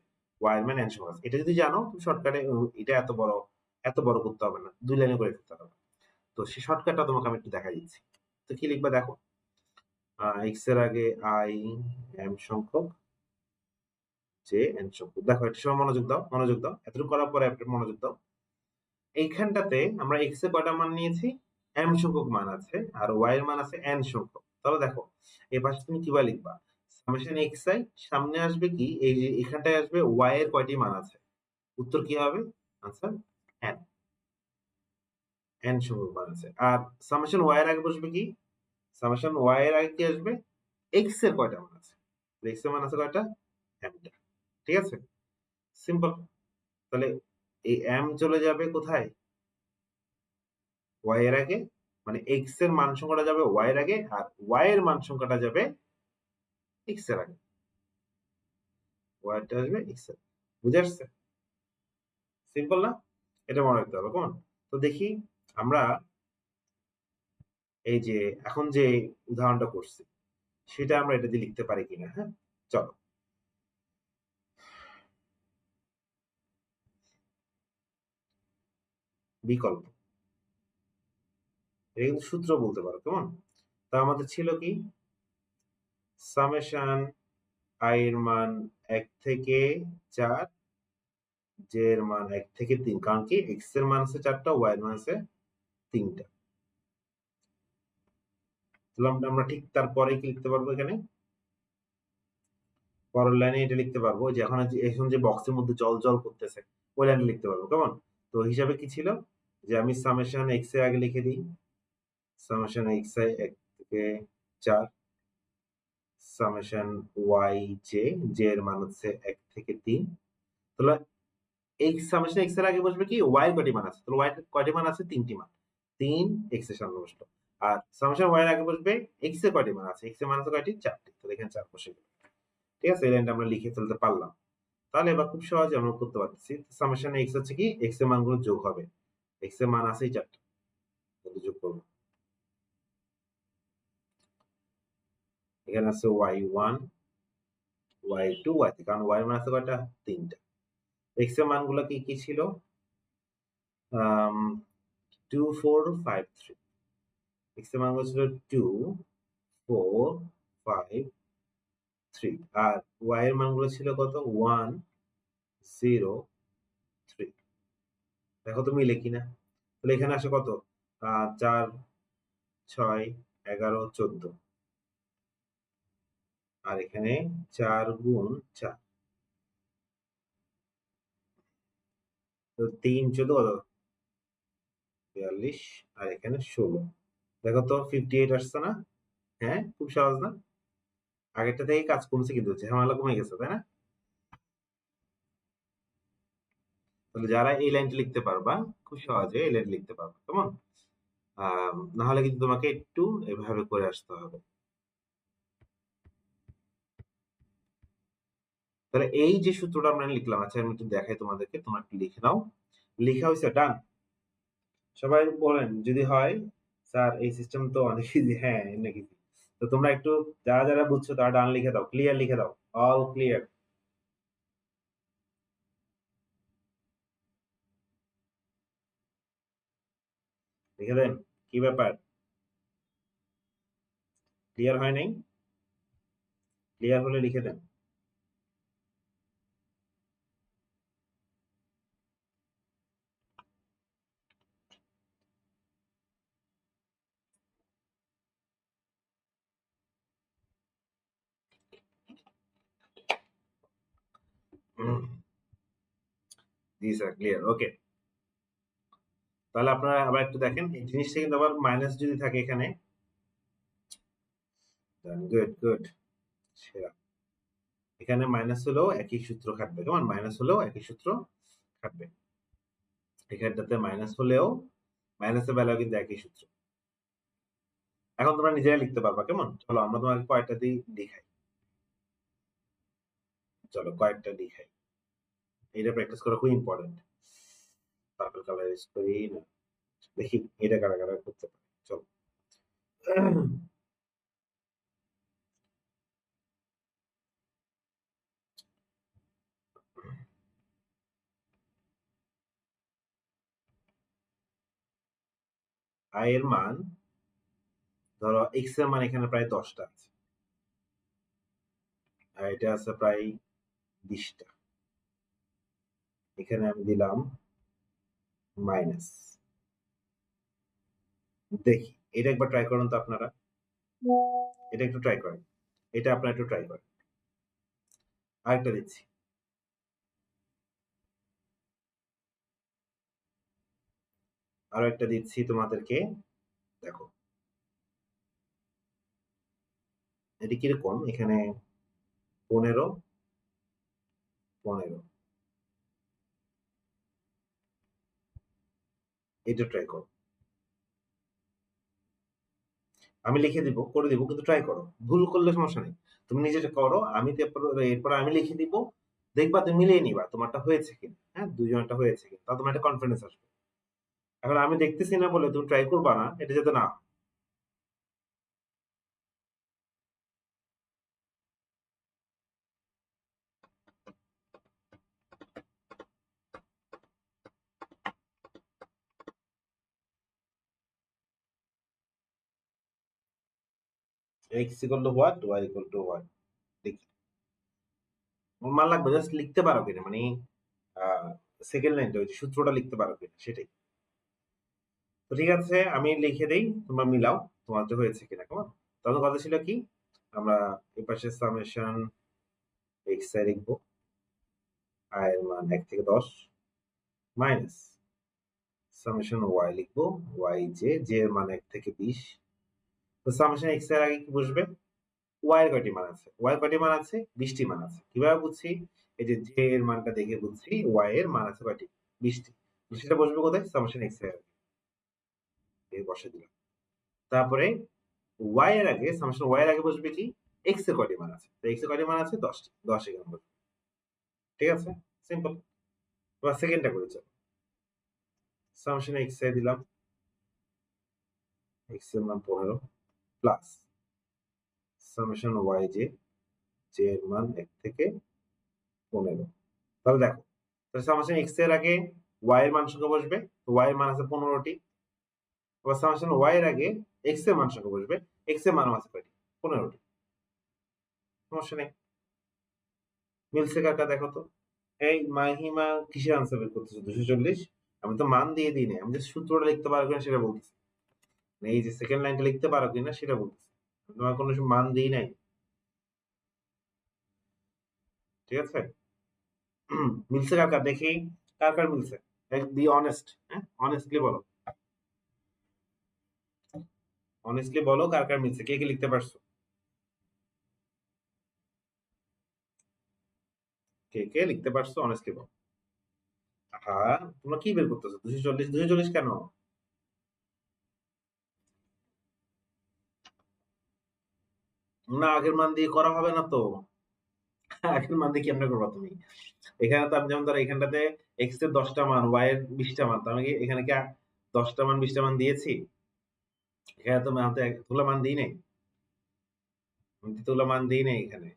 ওয়াই এর মান এন সংখ্যক আছে। এটা যদি জানো তুমি শর্টকাটে, এটা এত বড় করতে হবে না, 2 লাইনে করে ফেলতে হবে। তো সেই শর্টকাটটা তোমাকে আমি একটু দেখাই দিচ্ছি। তো কি লিখবা দেখো, এক্স এর আগে আই এম সংখ্যক, যে এন সংখ্যক, দেখো এটা সময় মনোযোগ দাও, মনোযোগ দাও, এতটুকু করার পরে একটা মনোযোগ দাও। এইখানটাতে আমরা এক্স এর কয়টা মান নিয়েছি? এম সংখ্যক মান আছে, আর ওয়াই এর মান আছে এন সংখ্যক। তাহলে দেখো এই পাশে তুমি কিভাবে লিখবা, সামেশন এক্স আই, সামনে আসবে কি, এই যে এখানটায় আসবে ওয়াই এর কয়টি মান আছে, উত্তর কি হবে? আনসার এন, এন সংখ্যক মান আছে। আর সামেশন ওয়াই এর আগে বসবে কি, সামেশন ওয়াই এর আগে কি আসবে, এক্স এর কয়টা মান আছে, এক্স এর মান আছে কয়টা? এমটা, ঠিক আছে? সিম্পল। তাহলে এই এম চলে যাবে কোথায়? ওয়াই এর আগে, মানে এক্স এর মান সংখ্যাটা যাবে ওয়াই এর আগে, আর ওয়াই এর মান সংখ্যাটা যাবে এক্স এর আগে, ওয়াইটা আসবে এক্স এর। বুঝে আসছে? সিম্পল না? এটা মনে রাখতে হবে, কেমন? তো দেখি আমরা এই যে এখন যে উদাহরণটা করছি, সেটা আমরা এটা দিয়ে লিখতে পারি কিনা, হ্যাঁ? চলো, বিকল্প, এটা কিন্তু সূত্র বলতে পারো, কেমন? তা আমাদের ছিল কি, সামেশন আই এর মান 1 থেকে 4, জে এর মান 1 থেকে 3, কারণ কি এক্স এর মান আছে 4টা, ওয়াই এর মান আছে 3টা। তাহলে আমরা ঠিক তারপরে কি লিখতে পারবো, এখানে পরের লাইনে এটা লিখতে পারবো যে এখন যে বক্সের মধ্যে জল জল করতেছে, ওই লাইনে লিখতে পারবো, কেমন? তো হিসাবে কি ছিল, যে আমি সামেশন এক্স এর আগে লিখে দিই, সামেশন এক্স আই 1 থেকে 4, সামেশন ওয়াই জে, জে এর মান হচ্ছে 1 থেকে 3। তাহলে এই সামেশন এক্স এর আগে বসবে কি, ওয়াই এর কয়টি মান আছে, তাহলে ওয়াই এর কয়টি মান আছে? 3টি মান, 3 এক্স এর সামনে বসলো। আর সামেশন ওয়াই এর আগে বসবে এক্স এর কয়টি মান আছে, এক্স এর মান আছে কয়টি? 4টি, তাহলে এখানে 4 বসে গেল, ঠিক আছে? এই লাইনটা আমরা লিখে ফেলতে পারলাম। তাহলে এবার খুব সহজে আমরা করতে পারতেছি, সামেশন এক্স হচ্ছে কি, এক্স এর মানগুলো যোগ হবে, এক্স এর মান আছেই 4টা, তাহলে যোগ করবো। এখানে আছে y one, y two, y three, কারণ ওয়াই এর মান আছে কয়টা? 3টা। এক্স এর মানগুলো কি কি ছিল? 2 4 5 3, এক্স এর মানগুলো ছিল 2 4 5 3, আর ওয়াই এর মানগুলো ছিল কত? 1 0 3। দেখো তো মিলে কিনা। তাহলে এখানে আসে কত? 4 6 11 14, আর এখানে 4 গুণ 4, তো 3 14 কত? 42 আর এখানে 16। দেখো তো 58 আসছে না? হ্যাঁ, খুব সহজ না? আগেরটা থেকে কাজ কমছে কিন্তু ঝামেলা কমে গেছে, তাই না? তাহলে যারা এই লাইনটা লিখতে পারবা, খুব সহজে এই লাইনটা লিখতে পারবা। কেমন? না হলে কিন্তু তোমাকে একটু এভাবে করে আসতে হবে। তাহলে এই যে সূত্রটা আমরা লিখলাম, আচ্ছা আমি একটু দেখাই তোমাদেরকে, তোমরা একটু লিখে নাও। লিখা হইছে? ডান? সবাই বলেন যদি হয়, স্যার এই সিস্টেম তো অনেক ইজি। হ্যাঁ, অনেক ইজি। তো তোমরা একটু যারা বুঝছো তারা ডান লিখে দাও, ক্লিয়ার লিখে দাও, অল ক্লিয়ার লিখে দেন। কি ব্যাপার? ক্লিয়ার হয় নাই? ক্লিয়ার হলে লিখে দেন। জি স্যার, ক্লিয়ার। ওকে। তাহলে আপনারা আবার একটু দেখেন, এই জিনিসটা কিন্তু আবার মাইনাস যদি থাকে এখানে, গুড গুড, সেরা। এখানে মাইনাস হলেও একই সূত্র খাটবে, কেমন? মাইনাস হলেও একই সূত্র খাটবে। এখানটাতে মাইনাস হলেও মাইনাসের বেলাও কিন্তু একই সূত্র। এখন তোমরা নিজেরা লিখতে পারবা, কেমন? চলো আমরা তোমাকে কয়েকটা দিয়ে দেখাই। চলো কয়েকটা দেখাই। এটা প্র্যাকটিস করা খুব ইম্পর্টেন্ট। পার্পল কালার ইউজ করি না, দেখি এটা কারা কারা করতে পারে। চলো। আই এর মান, ধরো এক্স এর মান এখানে প্রায় 10টা আছে, আর এটা আছে প্রায় 20টা। এখানে আমি দিলাম মাইনাস। দেখি এটা একবার ট্রাই করুন তো আপনারা। এটা একটু ট্রাই করেন। এটা আপনারা একটু ট্রাই করেন। আরেকটা দিচ্ছি। আরো একটা দিচ্ছি তোমাদেরকে, দেখো এটি কিরকম। এখানে 15 15, এটা ট্রাই করো। আমি লিখে দিব, করে দিব, কিন্তু ট্রাই করো। ভুল করলে সমস্যা নেই, তুমি নিজে করো, আমি এরপর আমি লিখে দিব, দেখবা তুমি মিলিয়ে নিবা তোমারটা হয়েছে কিনা। হ্যাঁ, দুজনেরটা হয়েছে কিনা, তা তোমার একটা কনফিডেন্স আসবে। এখন আমি দেখতেছি না বলে তুমি ট্রাই করবা না, এটা যাতে না x equal to what, y equal to what. দেখি মান লাগবে, জাস্ট লিখতে পারো কিনা, মানে সেকেন্ড লাইনটা ওই যে সূত্রটা লিখতে পারো কিনা সেটাই। তো ঠিক আছে, আমি লিখে দেই, তোমরা মিলাও তোমার তো হয়েছে কিনা। কেমন? তখন কথা ছিল কি, আমরা এই পাশে সামেশন এক্স আই লিখবো, আই এর মান 1 থেকে 10, মাইনাস সামেশন ওয়াই লিখবো, ওয়াই জে এর মান 1 থেকে 20। তো সামেশন এক্স এর আগে কি বসবে? ওয়াই এর কয়টি মান আছে? ওয়াই কয়টি মান আছে? 20টি মান আছে। কিভাবে বুঝছি? এই যে জে এর মানটা দেখে বুঝছি ওয়াই এর মান আছে কয়টি? 20টি। সেটা বসবে কোথায়? সামেশন এক্স এর আগে। এই বসে দিলাম। তারপরে ওয়াই এর আগে, সামেশন ওয়াই এর আগে বসবে কি? এক্স এর কয়টি মান আছে? তো এক্স এর কয়টি মান আছে? 10টি। 10 এখানে বসবে। ঠিক আছে? সিম্পল। এবার সেকেন্ডটা করে চলো। সামেশন এক্স এ দিলাম, এক্স এর মান 15 প্লাস সামেশন ওয়াই জে এর মান 1 থেকে 15। তাহলে দেখো, তাহলে সামেশন এক্স এর আগে ওয়াই এর মান সংখ্যা বসবে, তো ওয়াই এর মান আছে 15টি। আবার সামেশন ওয়াই এর আগে এক্স এর মান সংখ্যা বসবে, এক্স এর মান আছে কয়টি? 15টি। সমস্যা নেই। মিলছে কাকা দেখো তো। এই মাহিমা কিসের আনসার বের করতেছো? 240। আমি তো মান দিয়ে দিই না, আমি যে সূত্রটা লিখতে পারো কিনা সেটা বলতেছি। মানে এই যে সেকেন্ড লাইনটা লিখতে পারো কিনা সেটা বলতেছি। তোমার কোনো মান দিই নাই। ঠিক আছে? মিলছে কাকা দেখি, কার কার মিলছে? বি অনেস্ট, হ্যাঁ অনেস্টলি বলো, অনেস্টলি বলো কার কার মিলছে, কে কে লিখতে পারছো, কে কে লিখতে পারছো অনেস্টলি বলো। হ্যাঁ তোমরা কি বের করতেছো, 240 240 কেন? না আগের মান দিয়ে করা হবে না তো, আগের মান দিয়ে কেমনে করবা তুমি? এখানে তো আমি যেমন ধরো এখানটাতে এক্স এর 10টা মান, ওয়াই এর 20টা মান, তো আমি কি এখানে কি 10টা মান 20টা মান দিয়েছি? এখানে তো আমি হাতে এতগুলো মান দিই নাই, আমি তো এতগুলো মান দিই নাই এখানে।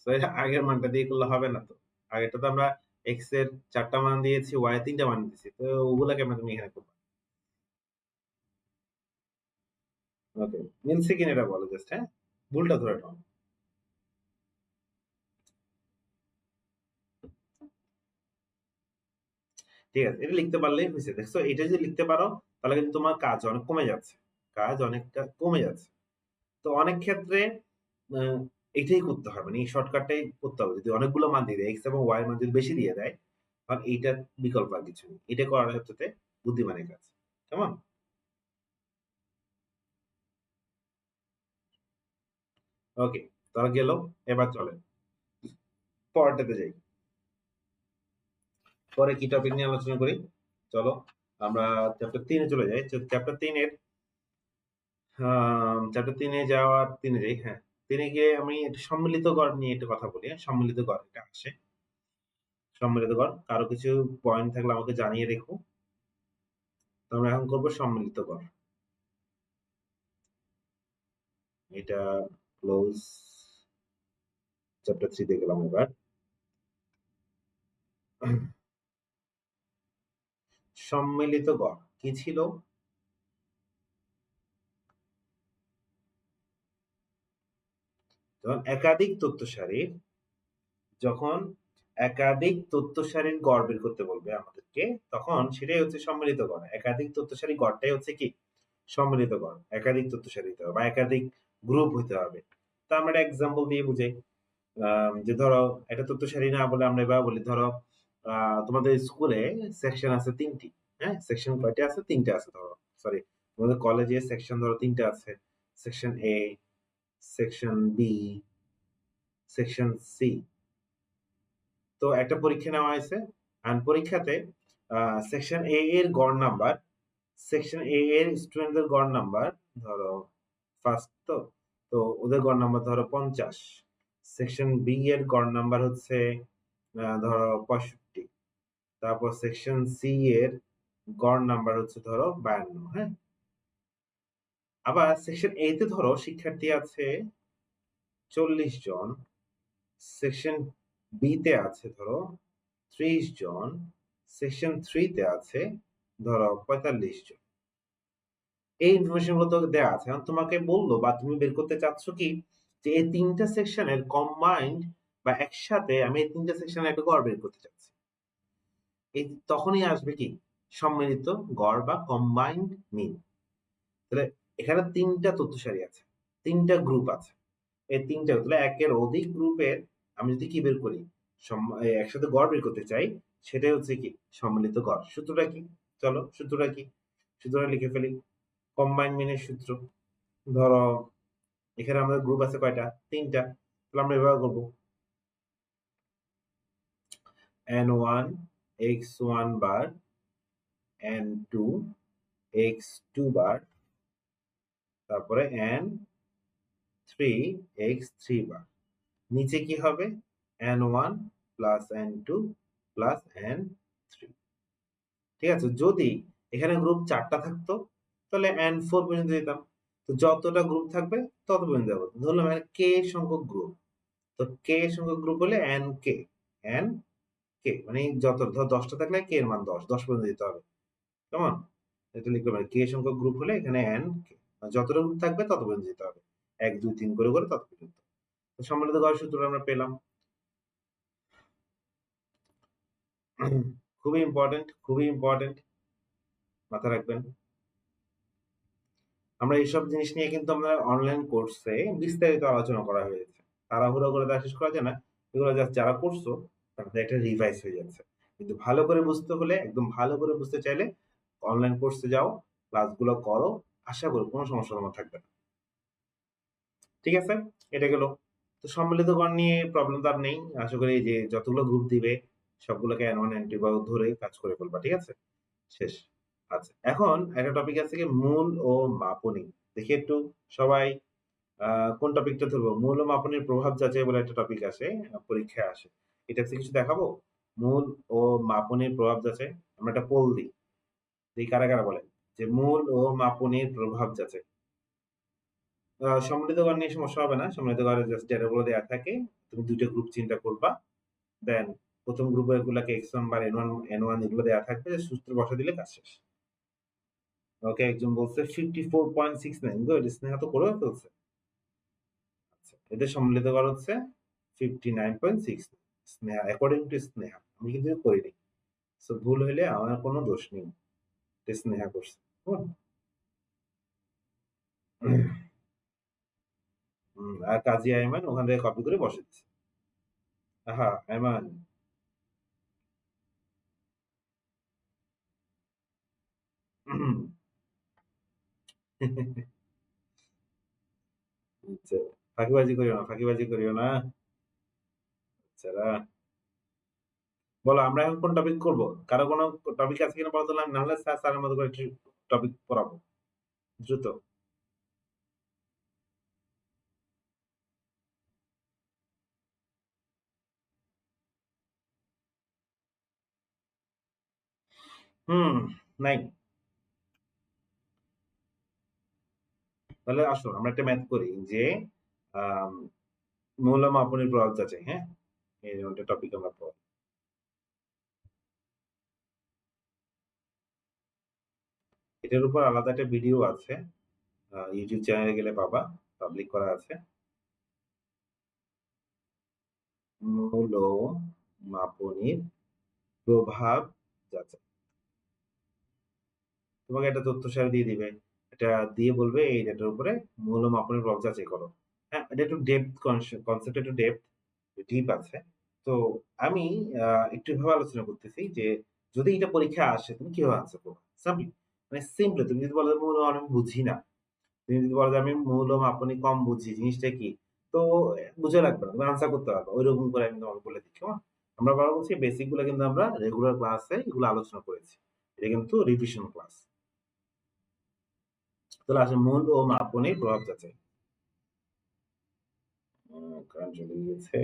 তো এটা আগের মানটা দিয়ে করলে হবে না তো, আগেরটা তো আমরা এক্স এর 4টা মান দিয়েছি, ওয়াই এর 3টা মান দিয়েছি, তো ওগুলা কেমনে তুমি এখানে করবা? ওকে, মিলছে কিনা এটা বলো জাস্ট, হ্যাঁ ভুলটা ধরে নাও। ঠিক আছে, এটা লিখতে পারলেই হয়েছে, দেখছো এটা যদি লিখতে পারো তাহলে কিন্তু তোমার কাজ অনেক কমে যাচ্ছে, কাজ অনেকটা কমে যাচ্ছে। তো অনেক ক্ষেত্রে আহ, এটাই করতে হবে, মানে এই শর্টকাটটাই করতে হবে। যদি অনেকগুলো মান দিয়ে দেয় এক্স এবং ওয়াই মান যদি বেশি দিয়ে দেয়, তখন এইটার বিকল্প আর কিছু নেই, এটা করার হচ্ছে বুদ্ধিমানের কাজ। কেমন? ওকে, তাহলে গেল, এবার চলে পরেরটাতে যাই। পরে কি টপিক নিয়ে আলোচনা করি, চলো আমরা চ্যাপ্টার 3-এ চলে যাই। চ্যাপ্টার 3-এর চ্যাপ্টার 3-এ যাওয়ার 3-এ যাই, হ্যাঁ 3-এ গিয়ে আমি একটু সম্মিলিত গড় নিয়ে একটু কথা বলি, হ্যাঁ? সম্মিলিত গড় এটা আসে, সম্মিলিত গড় কারো কিছু পয়েন্ট থাকলে আমাকে জানিয়ে রেখো। তো আমরা এখন করবো সম্মিলিত গড়, এটা ক্লোজ, চ্যাপ্টার 3 গেলাম এবার। সম্মিলিত গড় কি ছিল? যখন একাধিক তথ্য সারির, যখন একাধিক তথ্য সারির গড় বের করতে বলবে আমাদেরকে, তখন সেটাই হচ্ছে সম্মিলিত গড়। একাধিক তথ্য সারি গড়টাই হচ্ছে কি সম্মিলিত গড়। একাধিক তথ্য সারি হতে হবে বা একাধিক গ্রুপ হতে হবে। তো আমরা একটা এক্সাম্পল দিয়ে বুঝাই। যে ধরো একটা তথ্য সারি না বলে আমরা এবার বলি, ধরো তোমাদের স্কুলে সেকশন আছে 3টি, হ্যাঁ সেকশন কয়টা আছে? 3টে আছে ধরো, সরি তোমাদের কলেজে সেকশন ধরো 3টে আছে, সেকশন এ, সেকশন বি, সেকশন সি। তো একটা পরীক্ষা নেওয়া হয়েছে, আর পরীক্ষাতে সেকশন এ এর গড় নাম্বার, সেকশন এ এর স্টুডেন্টদের গড় নাম্বার ধরো ফার্স্ট, তো তো ওদের গড় নাম্বার ধরো 50, সেকশন বি এর গড় নাম্বার হচ্ছে ধরো 65, তারপর সেকশন সি এর গড় নাম্বার হচ্ছে ধরো 52, হ্যাঁ। আবার সেকশন এ তে ধরো শিক্ষার্থী আছে 40 জন, সেকশন বি তে আছে ধরো 30 জন, সেকশন 3 তে আছে ধরো 45 জন। এই ইনফরমেশন গুলো তো দেওয়া আছে, এখন তোমাকে বললো বা তুমি বের করতে চাচ্ছ কি যে এই 3টা সেকশনের কম্বাইন্ড বা একসাথে আমি এই 3টা সেকশনের একটা গড় বের করতে চাচ্ছি। এই তখনই আসবে কি সম্মিলিত গড় বা কম্বাইন্ড মিন। তাহলে এখানে 3টা তথ্য সারি আছে, 3টা গ্রুপ আছে, এই 3টা তাহলে একের অধিক গ্রুপের আমি যদি কি বের করি একসাথে গড় বের করতে চাই, সেটাই হচ্ছে কি সম্মিলিত গড়। সূত্রটা কি? চলো সূত্রটা কি, সূত্রটা লিখে ফেলি। কম্বাইন মিনের সূত্র, ধরো এখানে আমাদের গ্রুপ আছে কয়টা? 3টা, তাহলে আমরা এভাবে করবো n1 x1 বার, n2 x2 বার, তারপরে n3 x3 বার। নিচে কি হবে? n1 plus n2 plus n3। ঠিক আছে, যদি এখানে গ্রুপ 4টা থাকতো তাহলে n4 পর্যন্ত যেতাম। তো যতটা গ্রুপ থাকবে তত পর্যন্ত যাবো, ধরলাম কে সংখ্যক গ্রুপ, তো কে সংখ্যক গ্রুপ হলে এন কে, এন কে মানে যত ধর 10টা থাকলে কে এর মান 10, 10 পর্যন্ত দিতে হবে। কেমন? এটা লিখতে পারি কে সংখ্যক গ্রুপ হলে এখানে এন কে, যতটা গ্রুপ থাকবে তত পর্যন্ত দিতে হবে, 1 2 3 করে করে তত পর্যন্ত। তো সম্মিলিত গড় সূত্র আমরা পেলাম। খুবই ইম্পর্টেন্ট, খুবই ইম্পর্টেন্ট, মাথায় রাখবেন। আমরা এইসব জিনিস নিয়ে কিন্তু আমরা অনলাইন কোর্সে বিস্তারিত আলোচনা করা হয়েছে, তাড়াহুড়ো করে তা শেষ করা যায় না। এগুলো জাস্ট যারা করছো তাদের একটা রিভাইজ হয়ে যাচ্ছে। কিন্তু ভালো করে বুঝতে হলে একদম ভালো করে বুঝতে চাইলে অনলাইন কোর্সে যাও, ক্লাসগুলো করো। আশা করি কোন সমস্যা তোমার থাকবে না। ঠিক আছে? এটা গেল। সম্মিলিতকরণ নিয়ে প্রবলেম তো আর নেই। আশা করি যে যতগুলো গ্রুপ দিবে সবগুলোকে N1 N2 ধরে কাজ করে ফেলবা। ঠিক আছে? শেষ। আচ্ছা। এখন একটা টপিক আছে কি মূল ও মাপনী। দেখি একটু সবাই আ কোন টপিকটা ধরবো? মূল ও মাপনীর প্রভাব যাচাই বলে একটা টপিক আসে, পরীক্ষায় আসে। এটা থেকে কিছু দেখাবো? মূল ও মাপনীর প্রভাব যাচাই। আমরা একটা পোল দিই। দেখি কারা বলে যে মূল ও মাপনীর প্রভাব যাচাই। সম্মিলিত কর নিয়ে সমস্যা হবে না। সম্মিলিত করে জাস্ট ডেটা গুলো দেয়া থাকে। তুমি ২ টা গ্রুপ চিন্তা করবা। দেন ১ম গ্রুপের গুলাকে X1 বার N1 এগুলো দেয়া থাকবে। সূত্র বসায় দিলে কাজ শেষ। ওকে, একজন বলছে 54.69 গুড স্নেহা তো করেও ফেলছে। আচ্ছা, এদের সম্মিলিত কর হচ্ছে 59.6 স্নেহা অ্যাকর্ডিং টু স্নেহা। আমি কিন্তু করিনি। সো ভুল হইলে আমার কোনো দোষ নেই। এটা স্নেহা করছে। হুম? আর কাজী আইমান ওখান থেকে কপি করে বসায় দিছে। আহা! আইমান আচ্ছা, ফাঁকিবাজি করিও না। বাচ্চারা। বলো আমরা এখন কোন টপিক করব? কারো কোন টপিক আছে কিনা বলো তো নাহলে স্যারের মতো করে একটু টপিক পড়াবো। দ্রুত। হুম, নাই। তাহলে আসো আমরা একটা ম্যাথ করি যে আম মৌল মাপনের প্রভাব যাচাই, হ্যাঁ? এরকম একটা টপিক আমরা পড়ব। এটার উপর আলাদা একটা ভিডিও আছে। YouTube চ্যানেলে গেলে পাবা। পাবলিক করা আছে। মৌল মাপনের প্রভাব যাচাই। তোমাকে একটা তথ্যসার দিয়ে দিবে। এটা দিয়ে বলবে এই ডেটার উপরে মৌল মাপনের প্রভাব যাচাই করো। হ্যাঁ? এটা একটু ডেপথ কনসেপ্ট একটু ডিপ আছে। তো আমি আ একটু এভাবে আলোচনা করতেছি যে যদি এটা পরীক্ষায় আসে তুমি কিভাবে আনসার করবা? সিম্পলি মানে সিম্পলি তুমি যদি বলো যে মৌল আমি বুঝি না। তুমি যদি বলো যে আমি মৌল মাপনী কম বুঝি জিনিসটা কি? তো বুঝা লাগবে না। তুমি আনসার করতে পারবা। ঐরকম করে আমি তোমাকে বলে দিচ্ছি, কেমন? আমরা বলা বলছি বেসিক গুলা কিন্তু আমরা রেগুলার ক্লাসে এগুলো আলোচনা করেছি। এটা কিন্তু রিভিশন ক্লাস। তাহলে আসে মূল ও মাপনের প্রভাব যাচাই। কারেন্ট চলে গিয়েছে।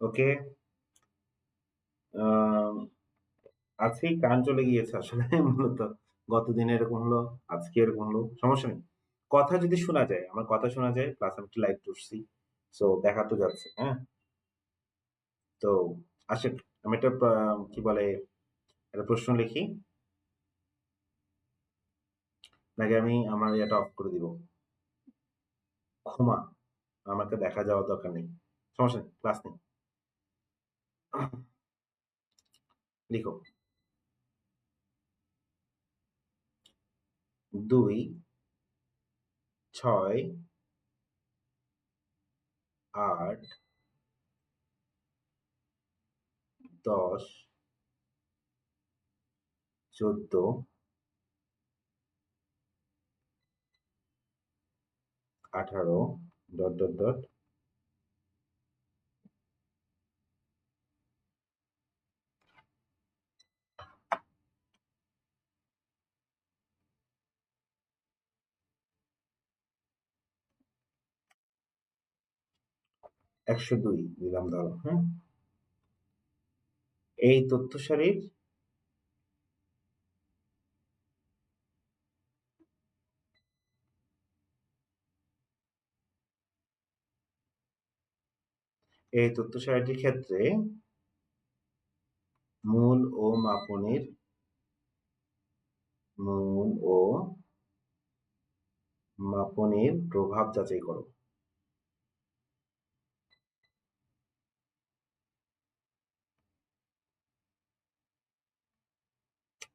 ওকে। আম আজকেই কারেন্ট চলে গিয়েছে আসলে মূলত। গতদিন এরকম হলো, আজকে এরকম হলো। সমস্যা নেই। কথা যদি শোনা যায়, আমার কথা শোনা যায় প্লাস আমি একটু লাইট করছি। সো দেখা তো যাচ্ছে, হ্যাঁ? তো আসেন আমি একটা কি বলে একটা প্রশ্ন লিখি। নাকি আমি আমার ইয়েটা অফ করে দিব? ঘুমা। আমাকে দেখা যাওয়ার দরকার নেই। সমস্যা নেই, ক্লাস নেই। লিখো। ২, ৬, ৮, ১০, ১৪, ১৮ ডট 102 দিলাম ধরো, হ্যাঁ? এই তথ্য সারির ক্ষেত্রে মূল ও মাপনের প্রভাব যাচাই করো।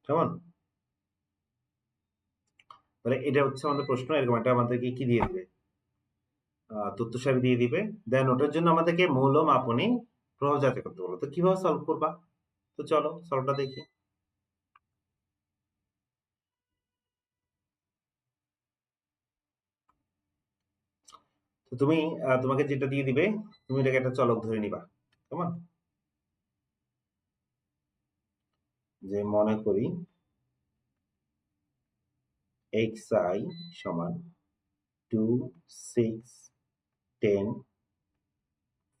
কেমন? তাহলে এটা হচ্ছে আমাদের প্রশ্ন। এরকম একটা আমাদেরকে কি দিয়ে দিবে? তথ্য সারি দিয়ে দিবে। দেন ওটার জন্য আমাদেরকে মূল ও মাপনী প্রভাব যাচাই করতে বলবো। তো কিভাবে সলভ করবা? তো চলো সলভটা দেখি। তো তুমি তোমাকে যেটা দিয়ে দিবে, তুমি এটাকে একটা চলক ধরে নিবা। কেমন? যে মনে করি xi সমান 2, 6, 10,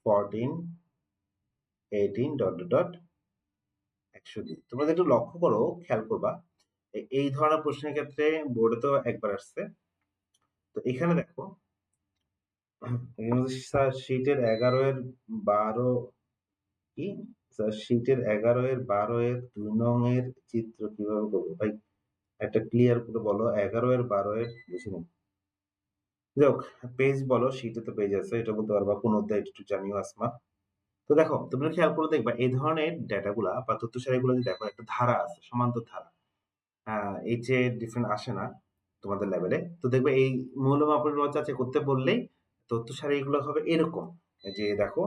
14, 18 ডট ডট ডট 102। তোমরা একটু লক্ষ্য করো, খেয়াল করবা। এই ধরনের প্রশ্নের ক্ষেত্রে বোর্ডে তো একবার আসছে। তো এখানে দেখো, স্যার শীটের 11 এর 12 কি? স্যার শীটের 11 এর 12 এর 2 নং এর চিত্র কিভাবে করবো? ভাই একটা ক্লিয়ার করে বলো। 11 এর 12 এর বুঝিনি। যাক, পেজ বলো, শীটে তো পেজ আছে, এটা বলতে পারবা। কোন অধ্যায় একটু জানিও আসমা। তো দেখো, তোমরা খেয়াল করে দেখবা এই ধরনের ডেটাগুলা বা তথ্য সারিগুলো যদি দেখো, একটা ধারা আছে, সমান্তর ধারা। এর চেয়ে ডিফারেন্ট আসে না তোমাদের লেভেলে। তো দেখবে এই মৌলমাপন যাচাই করতে বললেই তথ্য সারিগুলো হবে এরকম। যে দেখো,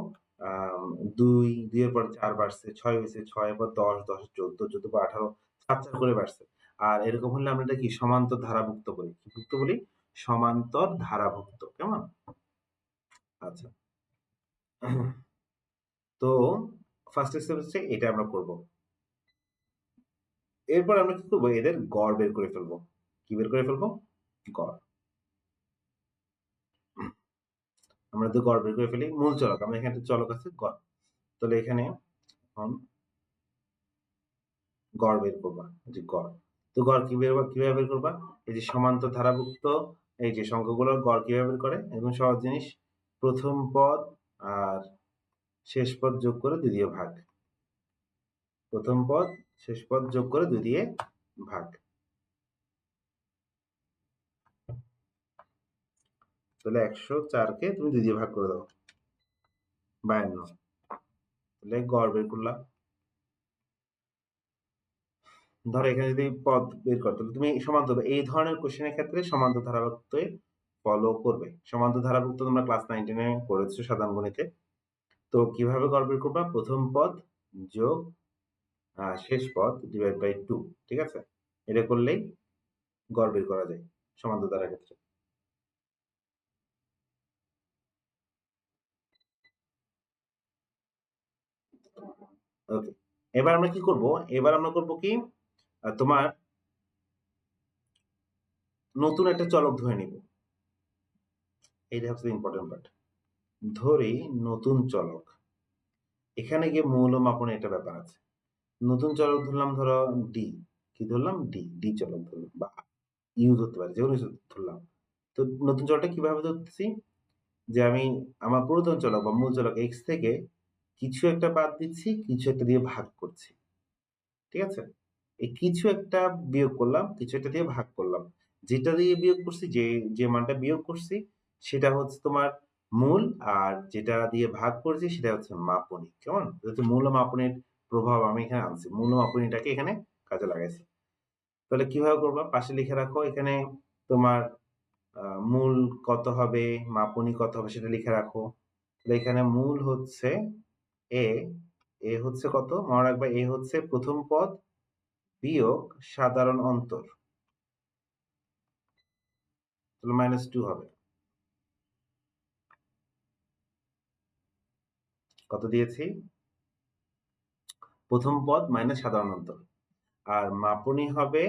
২, ২ এর পর ৪ বাড়ছে, ৬ হইছে, ৬ এর পর ১০, ১০ এর ১৪, ১৪ পর ১৮, ৪, ৪ করে বাড়ছে। আর এরকম হলে আমরা এটা কি সমান্তর ধারাভুক্ত বলি। কি ভুক্ত বলি? সমান্তর ধারাভুক্ত। কেমন? আচ্ছা। তো ফার্স্ট স্টেপ হচ্ছে এটা আমরা করব। এরপর আমরা কি করব? এদের গড় বের করে ফেলব। কি বের করে ফেলব? গড়। আমরা যদি গড় বের করে ফেলি, মূল চলক, আমরা এখানে একটা চলক আছে গড়। তাহলে এখানে এখন গড় বের করবা, যে গড়। তো গড় কিভাবে বের করবা? এই যে সমান্তর ধারাভুক্ত এই যে সংখ্যাগুলোর গড় কিভাবে বের করে? একদম সহজ জিনিস। প্রথম পদ আর শেষ পদ যোগ করে 2 দিয়ে ভাগ। প্রথম পদ শেষ পদ যোগ করে 2 দিয়ে ভাগ। তাহলে 104 কে তুমি 2 দিয়ে ভাগ করে দাও। 52। তাহলে গড় বের করলাম। ধরো এখানে যদি পদ বের করতে, তুমি সমান্তর, এই ধরনের কোশ্চেনের ক্ষেত্রে সমান্তর ধারাভুক্ত ফলো করবে। সমান্তর ধারাভুক্ত তোমরা ক্লাস 9-10 এ করেছো সাধারণ গণিতে। তো কিভাবে গড় বের করবা? প্রথম পদ যোগ শেষ পদ ডিভাইড বাই 2। ঠিক আছে? এটা করলেই গড় বের করা যায় সমান্তর ধারার ক্ষেত্রে। ওকে। এবার আমরা কি করব? এবার আমরা করব কি? তোমার নতুন একটা চলক ধরে নিব। এইটা হচ্ছে ইম্পর্টেন্ট পার্ট। ধরি নতুন চলক। এখানে গিয়ে মৌল মাপনের একটা ব্যাপার আছে। নতুন চলক ধরলাম, ধরো ডি। কি ধরলাম? ডি। ডি চলক ধরলাম বা ইউ ধরতে পারি, যেকোনো কিছু ধরলাম। তো নতুন চলকটা কিভাবে ধরতেছি? যে আমি আমার পুরাতন চলক বা মূল চলক এক্স থেকে কিছু একটা বাদ দিচ্ছি, কিছু একটা দিয়ে ভাগ করছি। ঠিক আছে? এই কিছু একটা বিয়োগ করলাম, কিছু একটা দিয়ে ভাগ করলাম। যেটা দিয়ে বিয়োগ করছি, যে মানটা বিয়োগ করছি, সেটা হচ্ছে তোমার মূল, আর যেটা দিয়ে ভাগ করেছি সেটা হচ্ছে মাপনী। কেমন? যেহেতু মূল ও মাপনীর প্রভাব আমি এখানে আনছি। মূল ও মাপনীটাকে এখানে কাজে লাগাইছি। তাহলে কিভাবে করবা? পাশে লিখে রাখো। এখানে তোমার মূল কত হবে, মাপনী কত হবে সেটা লিখে রাখো। তাহলে এখানে মূল হচ্ছে এ। এ হচ্ছে কত? মনে রাখবা, এ হচ্ছে প্রথম পদ বিয়োগ সাধারণ অন্তর। তাহলে -2 হবে। কত দিয়েছি? প্রথম পদ মাইনাস সাধারণ অন্তর। আর মাপনী হবে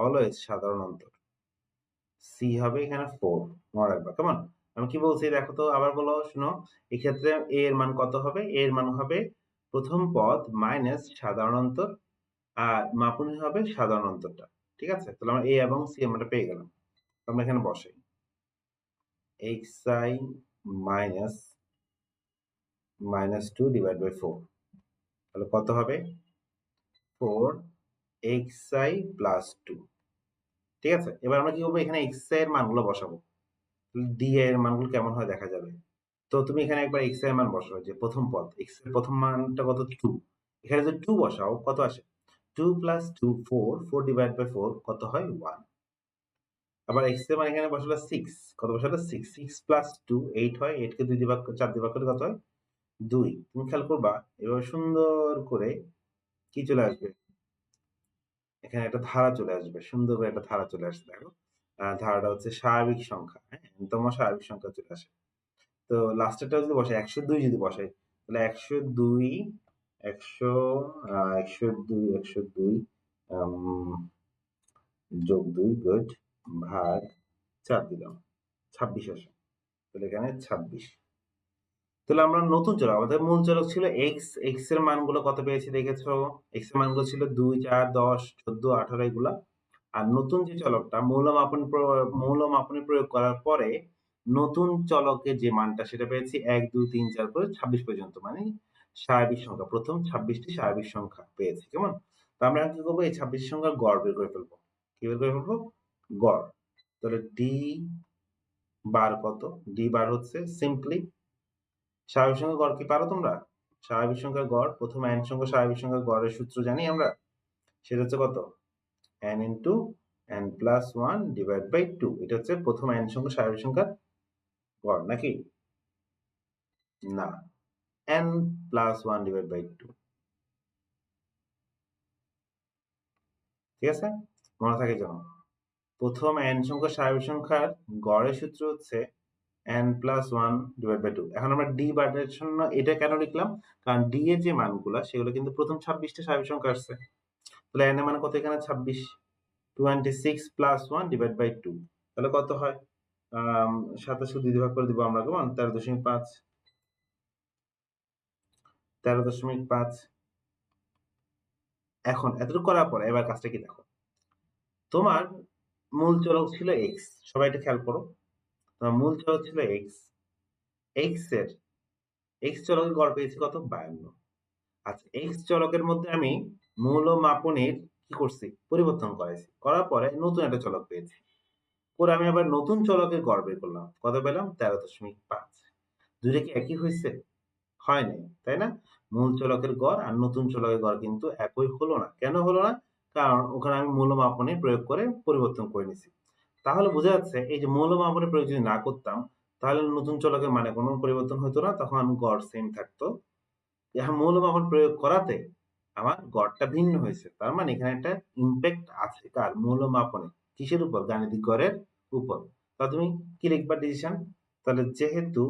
অলওয়েজ সাধারণ অন্তর। সি হবে এখানে 4। মনে রাখবা। কেমন? আমি কি বলছি দেখো তো, আবার বলো, শুনো। এক্ষেত্রে a এর মান কত হবে? a এর মান হবে প্রথম পদ মাইনাস সাধারণ অন্তর, আর মাপুনি হবে সাধারণ অন্তরটা। ঠিক আছে? তাহলে আমরা a এবং c আমরা পেয়ে গেলাম। তো আমরা এখানে বসাই xi মাইনাস 2 ডিভাইড বাই 4। তাহলে কত হবে? 4xi plus 2। ঠিক আছে? এবার আমরা কি করবো? এখানে xi এর মানগুলো বসাবো। d এর মানগুলো কেমন হয় দেখা যাবে। তো তুমি এখানে একবার x এর মান বসাও, যে প্রথম পদ x এর প্রথম মানটা কত? 2। এখানে যদি 2 বসাও কত আসে? 2 প্লাস 2 4, 4 ডিভাইড বাই 4 কত হয়? 1। আবার x এর মান এখানে বসালে 6, কত বসালে? 6, 6 প্লাস 2 8 হয়, 8 কে 2 দিয়ে ভাগ 4 দিয়ে ভাগ করলে কত হয়? 2। তুমি খেয়াল করবা এভাবে সুন্দর করে কি চলে আসবে? এখানে একটা ধারা চলে আসবে। সুন্দর করে একটা ধারা চলে আসছে দেখো। ধারাটা হচ্ছে স্বাভাবিক সংখ্যা, হ্যাঁ? তোমার স্বাভাবিক সংখ্যা চলে আসে। তো লাস্টেরটা যদি বসাই 102 যদি বসাই, তাহলে 102 100 102 102 যোগ 2 গুড ভাগ 4 দিলাম। 26 আসে। তাহলে এখানে 26। তাহলে আমরা নতুন চলক, আমাদের মূল চলক ছিল x, x এর মানগুলো কত পেয়েছি দেখেছো? x এর মানগুলো ছিল 2, 4, 10, 14, 18 এগুলা। আর নতুন যে চলকটা মৌলমাপনী প্রয়োগ করার পরে নতুন চলকের যে মানটা সেটা পেয়েছি 1, 2, 3, 4 করে 26 পর্যন্ত, মানে স্বাভাবিক সংখ্যা। প্রথম 26টি স্বাভাবিক সংখ্যা পেয়েছি। কেমন? তো আমরা কি করবো? এই 26 সংখ্যার গড় বের করে ফেলবো। কি বের করে ফেলবো? গড়। তাহলে d বার কত? d বার হচ্ছে সিম্পলি স্বাভাবিক সংখ্যার গড়। কি পারো তোমরা? স্বাভাবিক সংখ্যার গড়, প্রথম n সংখ্যা স্বাভাবিক সংখ্যার গড়ের সূত্র জানি আমরা। সেটা হচ্ছে কত? n into n plus 1 divided by 2। এটা হচ্ছে প্রথম n সংখ্যা স্বাভাবিক সংখ্যার গড় নাকি? না, n plus 1 divided by 2। ঠিক আছে? মনে থাকে যেন। প্রথম n সংখ্যা স্বাভাবিক সংখ্যার গড়ের সূত্র হচ্ছে n plus 1 divided by 2। এখন আমরা d বারের জন্য এটা কেন লিখলাম? কারণ d এর যে মানগুলা সেগুলো কিন্তু প্রথম 26 টা স্বাভাবিক সংখ্যা আসছে। তাহলে n এর মান কত এখানে? 26। 26 plus 1 divided by 2। তাহলে কত হয়? 27 কে 2 দিয়ে ভাগ করে দিব আমরা, কেমন? 13.5। 13.5। এখন এতটুকু করার পরে এবার কাজটা কি দেখো। তোমার মূল চলক ছিল x। সবাই এটা খেয়াল করো। তোমার মূল চলক ছিল x। x এর x চলকের গড় পেয়েছি কত? 52। আচ্ছা, x চলকের মধ্যে আমি মৌলমাপনের কি করছি? পরিবর্তন করাইছি। করার পরে নতুন একটা চলক পেয়েছি। পরে আমি আবার নতুন চলকের গড় বের করলাম। কত পেলাম? 13.5। দুইটা কি একই হইছে? হয় নাই, তাই না? মূল চলকের গড় আর নতুন চলকের গড় কিন্তু একই হলো না। কেন হলো না? কারণ ওখানে আমি মৌলমাপনী প্রয়োগ করে পরিবর্তন করে নিছি। তাহলে বোঝা যাচ্ছে এই যে মৌলমাপনী প্রয়োগ যদি না করতাম, তাহলে নতুন চলকের মানে কোনো পরিবর্তন হতো না, তখন গড় সেম থাকতো। এখন মৌলমাপন প্রয়োগ করাতে আমার গড়টা ভিন্ন হয়েছে। তার মানে এখানে একটা ইমপ্যাক্ট আছে কার? মৌলমাপনে। কিসের উপর? গাণিতিক গড়ের উপর। তা তুমি কি লিখবা ডিসিশন? তাহলে যেহেতু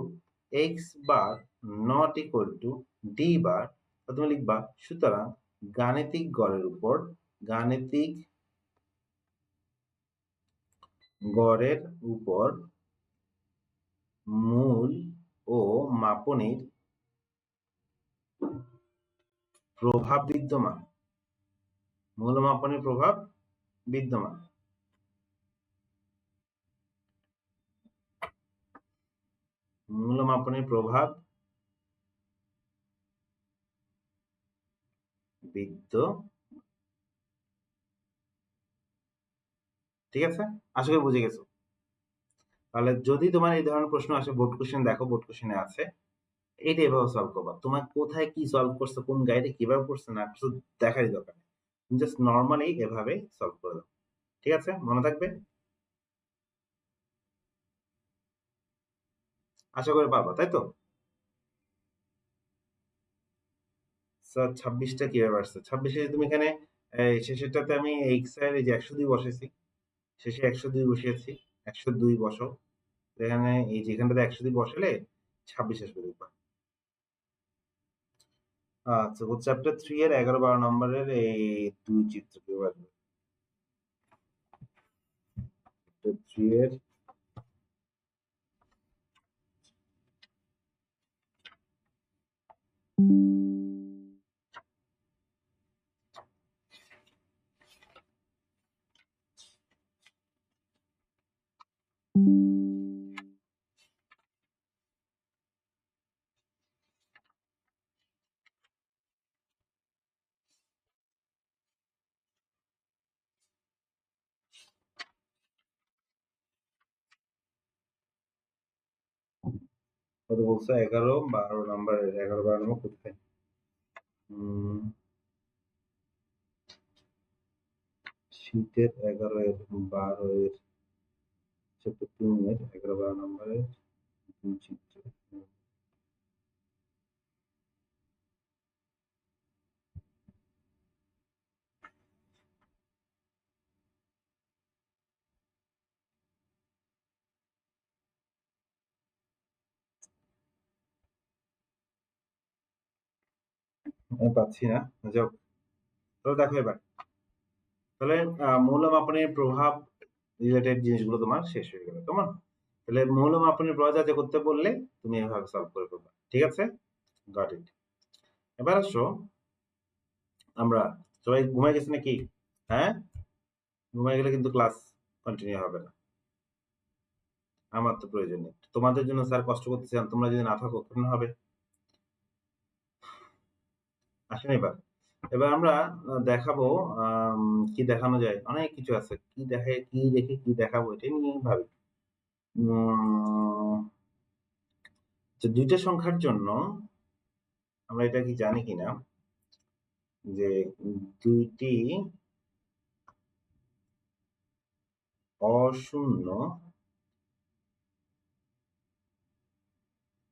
x bar not equal to d বার, তুমি লিখবা সুতরাং গাণিতিক গড়ের উপর, গাণিতিক গড়ের উপর মূল ও মাপনের প্রভাব বিদ্যমান। মৌলমাপনের প্রভাব বিদ্যমান। মূলমাপনের প্রভাব ঠিক আছে? আশা করি বুঝে গেছো। তাহলে যদি তোমার এই ধরনের প্রশ্ন আসে, বোর্ড কোশ্চেন দেখো, বোর্ড কোশ্চেনে আছে, এইটা এভাবে সলভ করবা। তোমার কোথায় কি সলভ করছো, কোন গাইডে কিভাবে করছে না করছো দেখারই দরকার নেই। জাস্ট নরমালি এভাবে সলভ করে দাও। ঠিক আছে? মনে থাকবে? আশা করি পারবা, তাই তো? স্যার 26টা কিভাবে আসছে? 26 তুমি এখানে শেষেরটাতে আমি x এর এই যে 102 বসাইছি। শেষে 102 বসিয়েছি। 102 বসাও। এখানে এই যে এখানটাতে 102 বসালে 26 আসবে দেখবা। আচ্ছা, চ্যাপ্টার 3 এর 11-12 নম্বরের এই দুই চিত্র কেউ আসবে। চ্যাপ্টার 3 এর কত বলছো? 11, 12 নাম্বারের 11, 12 নম্বর কোথায়? শীতের 11 এর 12 এর চ্যাপ্টার 3 এর 11, 12 নম্বরের চিত্র। আমি পাচ্ছি না। যাও, তাহলে দেখো এবার। তাহলে মৌলমাপনের প্রভাব রিলেটেড জিনিসগুলো তোমার শেষ হয়ে গেল, তোমার। তাহলে মৌলমাপনের প্রভাব যাতে করতে বললে তুমি এভাবে সলভ করে ফেলবা, ঠিক আছে? Got it. এবার আসো, আমরা সবাই ঘুমাই গেছে নাকি? হ্যাঁ, ঘুমাই গেলে কিন্তু ক্লাস কন্টিনিউ হবে না। আমার তো প্রয়োজন নেই, তোমাদের জন্য স্যার কষ্ট করতেছেন, তোমরা যদি না থাকো কেমন হবে? আসেন এবার। এবার আমরা দেখাবো, কি দেখানো যায়, অনেক কিছু আছে, কি দেখে কি দেখে কি দেখাবো এটা নিয়ে ভাবি। যে দুইটা সংখ্যার জন্য আমরা এটা কি জানি কিনা, যে দুইটি অশূন্য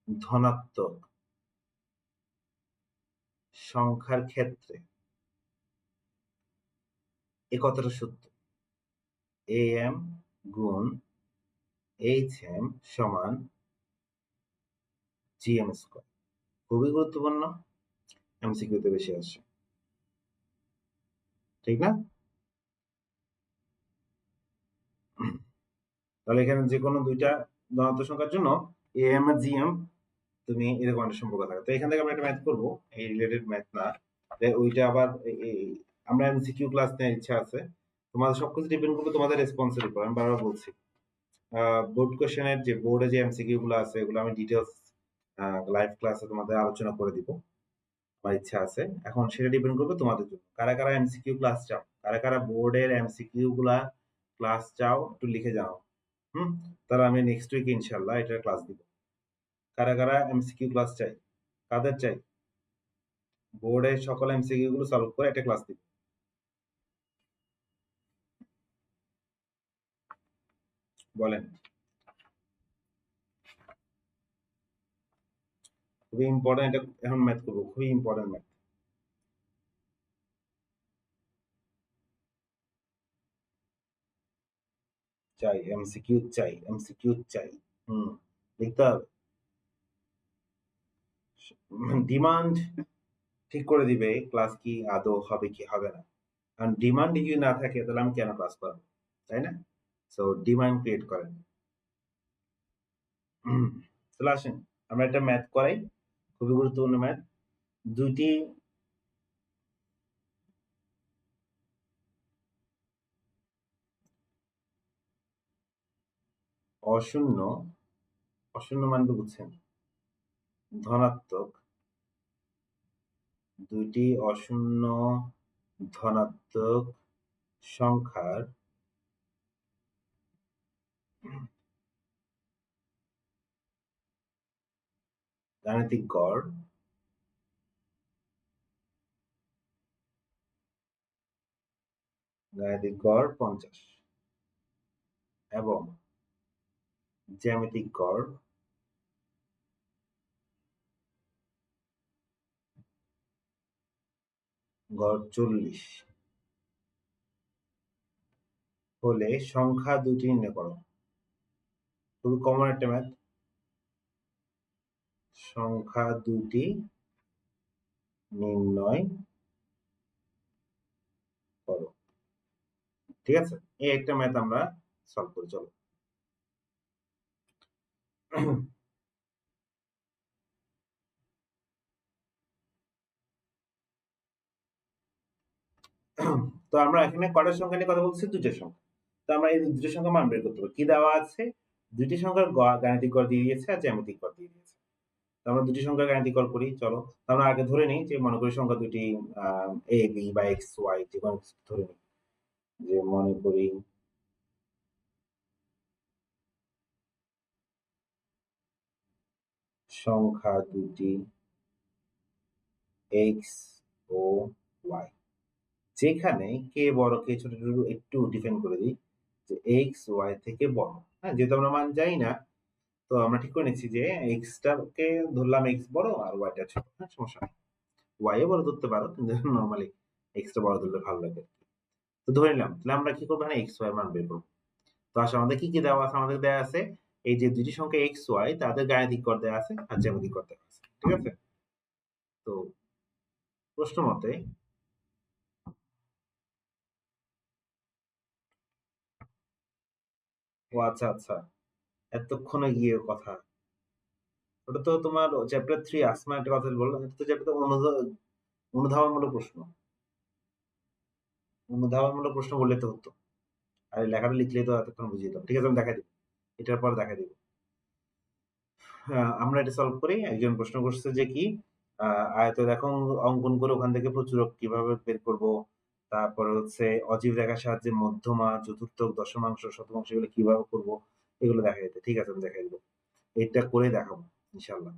ধনাত্মক সংখ্যার ক্ষেত্রে এ কথাটা সত্য, am গুণ hm সমান gm স্কয়ার। খুবই গুরুত্বপূর্ণ, এমসিকিউতে বেশি আসে, ঠিক না? তাহলে এখানে যে কোনো দুইটা ধনাত্মক সংখ্যার জন্য am আর gm তুমি এরকম একটা সম্পর্ক থাকে। তো এখান থেকে আমরা একটা ম্যাথ করবো, এই রিলেটেড ম্যাথ না, ওইটা আবার আমরা এমসিকিউ ক্লাস নেওয়ার ইচ্ছা আছে। তোমাদের সবকিছু ডিপেন্ড করবে তোমাদের রেসপন্সের উপর। আমি বারবার বলছি, বোর্ড কোশ্চেনের যে বোর্ডে যে এমসিকিউ গুলো আছে এগুলো আমি ডিটেলস লাইভ ক্লাসে তোমাদের আলোচনা করে দিব, আমার ইচ্ছা আছে। এখন সেটা ডিপেন্ড করবে তোমাদের জন্য, কারা কারা এমসিকিউ ক্লাস চাও, কারা কারা বোর্ডের এমসিকিউ গুলা ক্লাস চাও, একটু লিখে যাও। তাহলে আমি নেক্সট উইক ইনশাল্লাহ এটা ক্লাস দিব। কারা কারা এমসিকিউ ক্লাস চাই, কাদের চাই? বোর্ডের সকল এমসিকিউ গুলো সলভ করে একটা ক্লাস দিব। বলেন। খুবই ইম্পর্টেন্ট, এটা এখন ম্যাথ করবো, খুবই ইম্পর্টেন্ট ম্যাথ। চাই এমসিকিউ, চাই এমসিকিউ চাই। লিখতে হবে। ডিমান্ড ঠিক করে দিবে ক্লাস কি আদৌ হবে কি হবে না। কারণ ডিমান্ড যদি না থাকে তাহলে আমি কেন ক্লাস করাবো, তাই না? সো ডিমান্ড ক্রিয়েট করেন। চলে আসেন, আমরা একটা ম্যাথ করাই, খুবই গুরুত্বপূর্ণ ম্যাথ। দুইটি অশূন্য, অশূন্য মানে বুঝছেন, ধনাত্মক, দুইটি অশূন্য ধনাত্মক সংখ্যার গাণিতিক গড় গাণিতিক গড় 50 এবং জ্যামিতিক গড় গড় 40 হলে সংখ্যা দুটি নির্ণয় করো। খুবই কমন একটা ম্যাথ। সংখ্যা দুটি নির্ণয় করো, ঠিক আছে? এই একটা ম্যাথ আমরা সলভ করি, চলো। তো আমরা এখানে কয়টা সংখ্যা নিয়ে কথা বলছি? দুইটা সংখ্যা। তো আমরা এই দুটো সংখ্যা মান বের করতে হবে। কি দেওয়া আছে? দুইটি সংখ্যার গাণিতিক গড় দিয়ে দিয়েছে আর জ্যামিতিক গড় দিয়ে দিয়েছে। তো আমরা দুটি সংখ্যার গাণিতিক গড় করি, চলো। তো আমরা আগে ধরে নিই যে মনে করি সংখ্যা দুটি এ বি বা এক্স ওয়াই যে কোনো কিছু ধরে নিই, যে মনে করি সংখ্যা দুটি এক্স ও ওয়াই, যেখানে কে বড় কে ছোট একটু ডিফাইন করে দিই যে এক্স ওয়াই থেকে বড়। হ্যাঁ, যেহেতু আমরা মান জানি না, তো আমরা ঠিক করে নিচ্ছি যে এক্সটাকে ধরলাম এক্স বড় আর ওয়াইটা ছোট। হ্যাঁ, সমস্যা নেই। ওয়াই বড় ধরতে পারো, কিন্তু নরমালি এক্সটা বড় ধরলে ভালো লাগে। তো ধরে নিলাম, তাহলে আমরা কি করবো, এক্স ওয়াই মান বের করবো। তো আসলে আমাদের কি কি দেওয়া আছে, আমাদের দেওয়া আছে এই যে দুইটি সংখ্যা এক্স ওয়াই, তাদের গাণিতিক গড় দেওয়া আছে আর জ্যামিতিক গড় দেওয়া আছে। ঠিক আছে? তো প্রশ্ন মতে ও আচ্ছা আচ্ছা, এতক্ষণে গিয়ে কথা, ওটা তো তোমার চ্যাপ্টার 3 আসমা একটা কথা বললো, এটা তো চ্যাপ্টার অনুধাবনমূলক প্রশ্ন। অনুধাবনমূলক প্রশ্ন বললে তো হতো, আর এই লেখাটা লিখলে তো এতক্ষণ বুঝিয়ে দিতাম। ঠিক আছে, আমি দেখাই দিব, এটার পর দেখাই দিব। আমরা এটা সলভ করি। একজন প্রশ্ন করছে যে কি আয়ত রেখা অঙ্কন করে ওখান থেকে প্রচুরক কিভাবে বের করব, তারপরে হচ্ছে অজীব রেখার সাহায্যে মধ্যমা, চতুর্থক, দশমাংশ, শতমাংশ এগুলো কিভাবে করব, এগুলো দেখাই দিতে। ঠিক আছে, আমি দেখাই দিব, এটা করে দেখাবো ইনশাল্লাহ।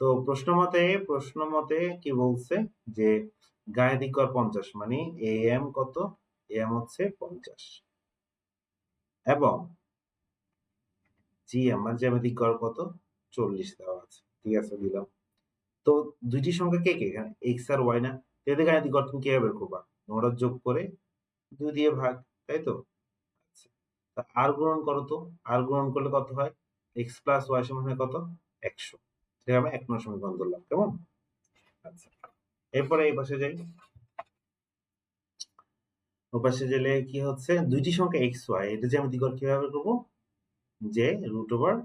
তো প্রশ্ন মতে কি বলছে যে গাণিতিক গড় 50, মানে এম কত, এম হচ্ছে 50 এবং জিএম মানে জ্যামিতিক গড় কত, 40 দেওয়া আছে। ঠিক আছে, দিলাম। তো দুইটি সংখ্যা কে কে, এখানে এক্স আর ওয়াই না, এদের গাণিতিক গড় তুমি কিভাবে বের করবা, তোমরা যোগ করে 2 দিয়ে ভাগ, তাই তো? আচ্ছা, তা আর গুণন করো তো, আর গুণন করলে কত হয়, এক্স প্লাস ওয়াই সমান হয় কত, 100। এটা আমি 1 নং সমীকরণ ধরলাম, কেমন? আচ্ছা, এরপরে এই পাশে যাই। ওপাশে গেলে কি হচ্ছে, দুইটি সংখ্যা এক্স ওয়াই, এটা জ্যামিতিক গড় কিভাবে করবো, যে রুট ওভার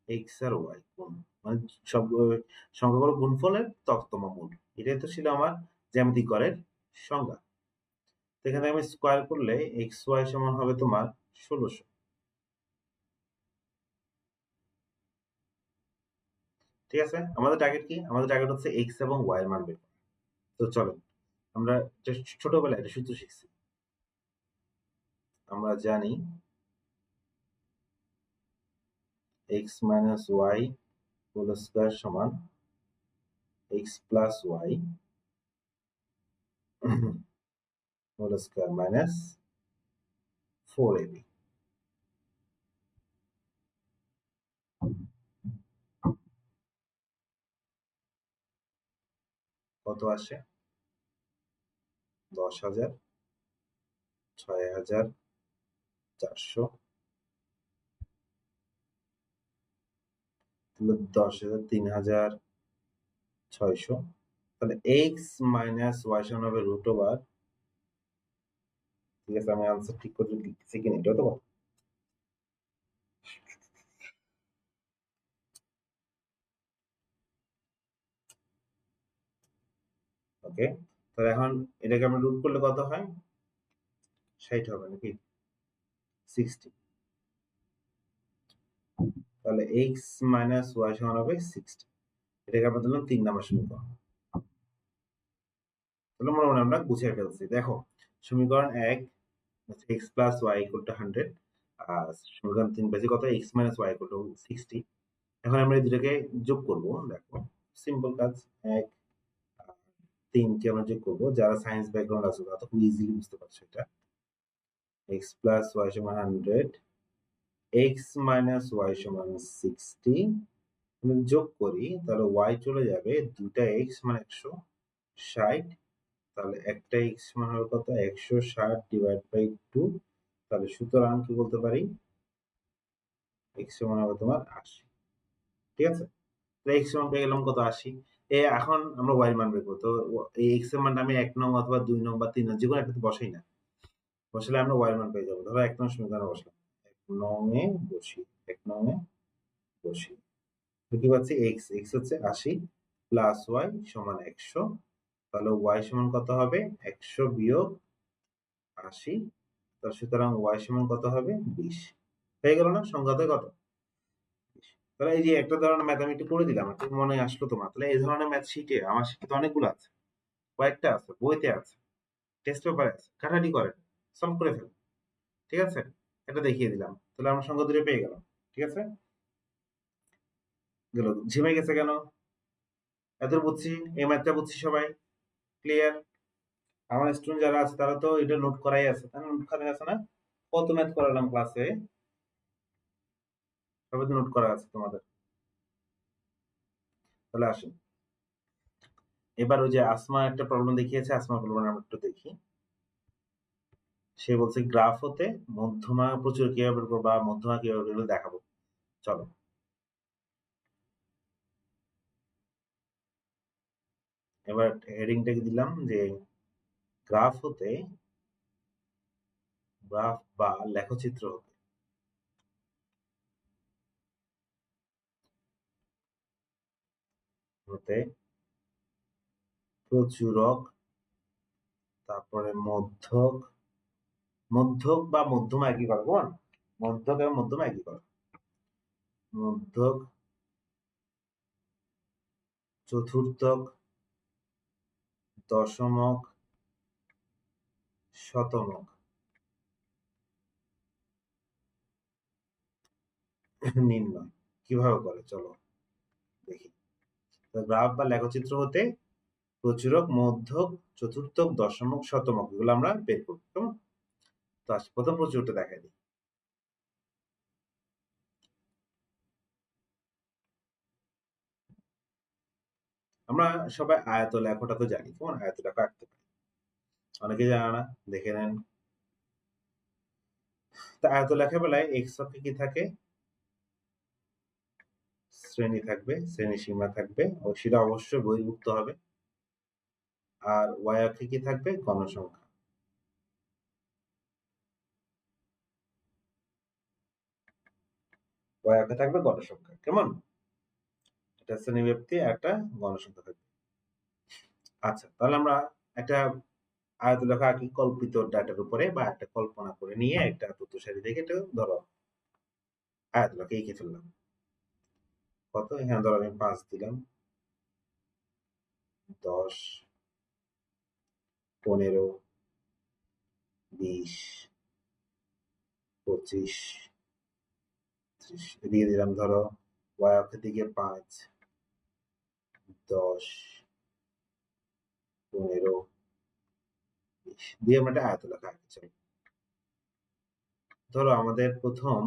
এক্স আর ওয়াই গুণ, মানে সব সংখ্যাগুলো গুণফলের তমা মূল, এটাই তো ছিল আমার জ্যামিতিক গড়ের সংজ্ঞা। তো এখানে আমি স্কোয়ার করলে এক্স ওয়াই সমান হবে তোমার 1600। ঠিক আছে, আমাদের টার্গেট কি, আমাদের টার্গেট হচ্ছে এক্স এবং ওয়াই এর মান বের করা। তো চলো, আমরা ছোটবেলায় একটা সূত্র শিখছি, আমরা জানি x minus y whole square সমান x plus y whole square minus 4ab। কত আসে, 10,000, 6,400, 10,000, 3,600। তাহলে এক্স মাইনাস ওয়াই সমান হবে রুট ওভার, ঠিক আছে আমি আনসার ঠিক করে লিখতেছি কিনা এটা তো, ওকে। তাহলে এখন এটাকে আমরা রুট করলে কত হয়, 60 হবে নাকি, 60। তাহলে এক্স মাইনাস ওয়াই সমান হবে 60, এটাকে আমরা দিলাম 3 নম্বর সমীকরণ। তাহলে মোটামুটি আমরা গুছিয়ে ফেলছি। দেখো, সমীকরণ 1 x plus y equal to 100, আর সমীকরণ 3 পেয়েছি কত, x minus y equal to 60। এখন আমরা এই দুটোকে যোগ করব। দেখো, সিম্পল কাজ, 1 আর 3 কে আমরা যোগ করব। যারা সায়েন্স ব্যাকগ্রাউন্ড আছে তারা তো খুব ইজিলি বুঝতে পারছো এটা। এক্স প্লাস ওয়াই সমান 100, এক্স মাইনাস ওয়াই সমান 60, আমি যোগ করি তাহলে ওয়াই চলে যাবে, দুটা এক্স মানে 160, তাহলে একটা এক্স সমান হবে কত, 160 ডিভাইড বাই 2। তাহলে সুতরাং কি বলতে পারি, এক্স সমান হবে তোমার 80। ঠিক আছে, এক্স সমান পেয়ে গেলাম কত, 80। এখন আমরা ওয়াই মান বের করবো। তো এই এক্স এর মানটা আমি 1 নং অথবা 2 নং বা 3 নং যে কোনো একটাতে বসাই না, বসালে আমরা ওয়াই মান পেয়ে যাবো। ধরো 1 নং সমীকরণে বসলাম, 1 নং এ বসি, 1 নং এ বসি, তো কি পাচ্ছি, এক্স এক্স হচ্ছে 80 প্লাস ওয়াই সমান 100। তাহলে ওয়াই সমান কত হবে, 100 বিয়োগ 80। তাহলে সুতরাং ওয়াই সমান কত হবে, 20। হয়ে গেল না সংখ্যাতে কত, 20। তাহলে এই যে একটা ধরনের ম্যাথ আমি একটু করে দিলাম, একটু মনে আসলো তোমার। তাহলে এই ধরনের ম্যাথ শিটে আমার শিটে তো অনেকগুলো আছে, কয়েকটা আছে, বইতে আছে, টেস্ট পেপারে আছে, কাটাটি করেন, সলভ করে ফেলেন। ঠিক আছে, এটা দেখিয়ে দিলাম। তাহলে আমরা সংখ্যা দুটো পেয়ে গেলাম। ঠিক আছে, গেল, ঝিমে গেছে কেন, এত বুঝছি, এই ম্যাথটা বুঝছি সবাই, ক্লিয়ার? আমার স্টুডেন্ট যারা আছে তারা তো এটা নোট করাই আছে, তাই নোট করা আছে না? কত ম্যাথ করালাম ক্লাসে, সবাই তো নোট করা আছে তোমাদের। তাহলে আসুন, এবার ওই যে আসমা একটা প্রবলেম দেখিয়েছে, আসমা প্রবলেম আমরা একটু দেখি। সে বলছে গ্রাফ হতে মধ্যমা প্রচুর কিভাবে বের করবো বা মধ্যমা কিভাবে বের করবো দেখাবো। চলো, এবার হেডিংটাকে দিলাম যে গ্রাফ হতে, গ্রাফ বা লেখচিত্র হতে হতে প্রচুরক, তারপরে মধ্যক, মধ্যক বা মধ্যমা একই করে, কেমন? মধ্যক এবং মধ্যমা একই করে। মধ্যক, চতুর্থক, দশমক, শতমক নির্ণয় কিভাবে করে চলো দেখি। গ্রাফ বা লেখচিত্র হতে প্রচুরক, মধ্যক, চতুর্থক, দশমক, শতমক এগুলো আমরা বের করবো, কেমন? তো প্রথম প্রচুরটা দেখাই দিই। আমরা সবাই আয়ত লেখাটা তো জানি, কেমন? আয়ত লেখা আঁকতে পারি, অনেকে জানে না, দেখে নেন। তা আয়ত লেখার বেলায় এক্স অক্ষে কি থাকে? শ্রেণী থাকবে, শ্রেণী সীমা থাকবে, ও সেটা অবশ্যই বহির্ভুক্ত হবে। আর ওয়াই অক্ষে কি থাকবে? গণসংখ্যা। ওয়াই অক্ষে থাকবে গণসংখ্যা, কেমন? এটা শ্রেণী ব্যাপ্তি, একটা গণসংখ্যা থাকবে। আচ্ছা, তাহলে আমরা একটা আয়তলেখা আঁকি কল্পিত ডাটার উপরে, বা একটা কল্পনা করে নিয়ে একটা তথ্য সারি থেকে এটা ধরো আয়তলেখা এঁকে ফেললাম। কত? এখানে ধরো আমি 5 দিলাম, 10, 15, 20, 25, 30 দিয়ে দিলাম ধরো ওয়াই অক্ষের দিকে 5, 10, 15, 20 দিয়ে আমরা একটা আয়তলেখা আঁকি। চলো, ধরো আমাদের প্রথম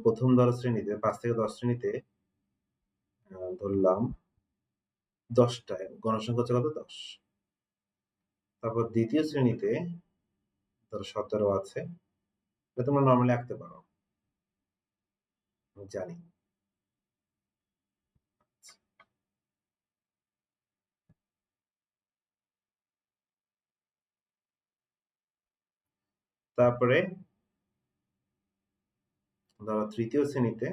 প্রথম ধরো শ্রেণীতে 5 থেকে 10 শ্রেণীতে ধরলাম 10টায় গণসংখ্যা হচ্ছে কত? 10। তারপর দ্বিতীয় শ্রেণীতে ধরো 17 আছে, এটা তোমরা নর্মালি আঁকতে পারো, আমি জানি। তারপরে ধরো তৃতীয় শ্রেণীতে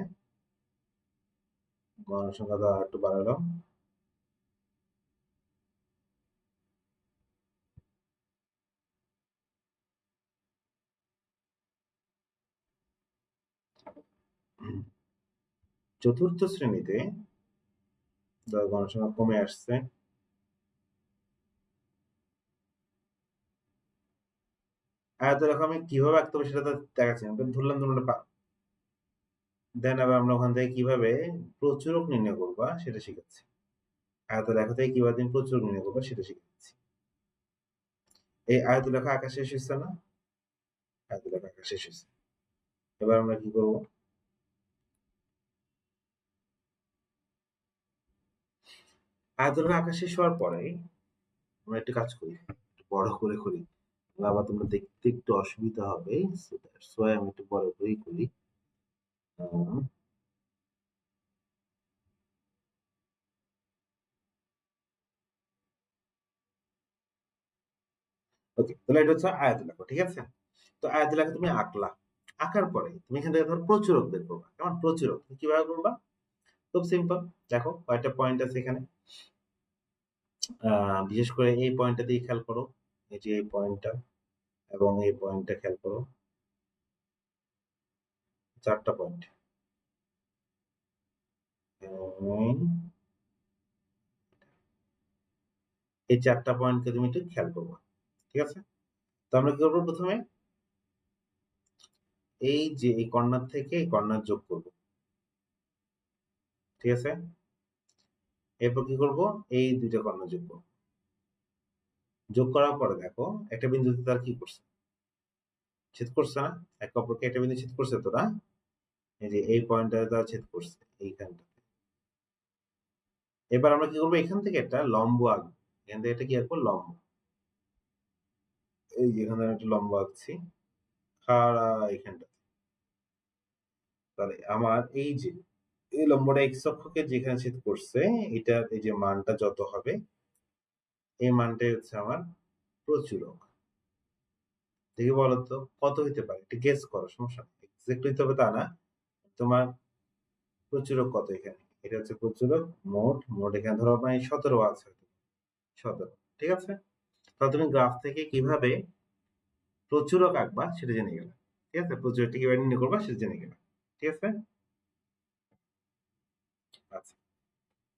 গণসংখ্যা ধরো একটু বাড়ালাম, চতুর্থ শ্রেণীতে ধরো গণসংখ্যা কমে আসছে, আয়তরেখা আমি কিভাবে আঁকতে হবে সেটা তো দেখাচ্ছি না, ধরলাম তোমরা পারো। দেন আবার আমরা ওখান থেকে কিভাবে প্রচুরক নির্ণয় করবা সেটা শিখাচ্ছি। আয়তরেখা থেকে কিভাবে তুমি প্রচুরক নির্ণয় করবা সেটা শিখাচ্ছি। এই আয়তরেখা আঁকা শেষ হচ্ছে না? আয়তরেখা আঁকা শেষ হচ্ছে। এবার আমরা কি করবো? আয়তরেখা আঁকা শেষ হওয়ার পরে আমরা একটু কাজ করি, একটু বড় করে করি, আবার তোমরা দেখতে একটু অসুবিধা হবে, সো আমি একটু বড় করেই করি। ওকে, তাহলে এটা হচ্ছে আয়তলেখা, ঠিক আছে? তো আয়তলেখা তুমি আঁকলা, আঁকার পরে তুমি এখান থেকে ধর প্রচুরক বের করবা, কেমন? প্রচুরক তুমি কিভাবে করবা? খুব সিম্পল, দেখো কয়টা পয়েন্ট আছে এখানে। বিশেষ করে এই পয়েন্টটা দিয়ে খেয়াল করো, এই যে এই পয়েন্টটা এবং এই পয়েন্টটা খেয়াল করো, 4টা পয়েন্ট। এই 4টা পয়েন্টকে তুমি একটু খেয়াল করবা, ঠিক আছে? তো আমরা কি করবো? প্রথমে এই যে এই কর্নার থেকে এই কর্নার যোগ করব, ঠিক আছে? এরপর কি করব, এই দুইটা কর্ণ যোগ করব। যোগ করার পরে দেখো একটা বিন্দুতে তার কি করছে, ছেদ করছে না? একে অপরকে একটা বিন্দু ছেদ করছে তো না? এই যে এই পয়েন্টটাতে তারা ছেদ করছে এইখানটা। এবার আমরা কি করবো, এখান থেকে একটা লম্ব আঁকবো। এখান থেকে একটা কি আঁকবো, লম্ব। এই যে এখানে একটা লম্ব আঁকছি খাড়া এখানটা। তাহলে আমার এই যে এই লম্বটা এক্স অক্ষকে যেখানে ছেদ করছে, এটার এই যে মানটা যত হবে, এই মানটাই হচ্ছে আমার প্রচুরক। দেখি বলো তো কত হইতে পারে, একটু গেস করো, সমস্যা নেই, এক্সাক্ট হইতে হবে তা না। তোমার প্রচুরক কত এখানে? এটা হচ্ছে প্রচুরক। মোট এখানে ধরো মানে 17 আছে, 17। ঠিক আছে? তাহলে তুমি গ্রাফ থেকে কিভাবে প্রচুরক আঁকবা সেটা জেনে গেলে। ঠিক আছে? প্রচুরকটা কিভাবে নির্ণয় করবা সেটা জেনে গেলে। ঠিক আছে? আচ্ছা,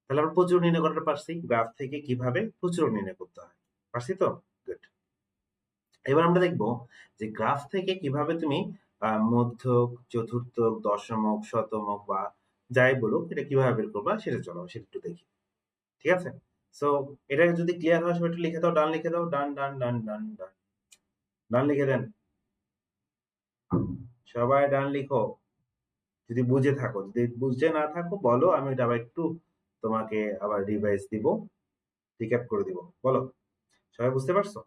তাহলে আমরা প্রচুরক নির্ণয় করতে পারছি। গ্রাফ থেকে কিভাবে প্রচুরক নির্ণয় করতে হয় পারছি তো? গুড। এবার আমরা দেখব যে গ্রাফ থেকে কিভাবে তুমি মধ্যক, চতুর্থক, দশমক, শতমক বা যাই বলুক এটা কিভাবে বের করবা সেটা চলো সেটা একটু দেখি। ঠিক আছে? সো এটা যদি ক্লিয়ার হয় সবাই একটু লিখে দাও, ডান লিখে দাও, ডান ডান ডান ডান ডান। ডান লিখে দেন, সবাই ডান লিখো। যদি বুঝে থাকো, যদি বুঝে না থাকো বলো, আমি এটা আবার একটু তোমাকে আবার রিভাইজ দিব, রিক্যাপ করে দিব। বলো, সবাই বুঝতে পারছো?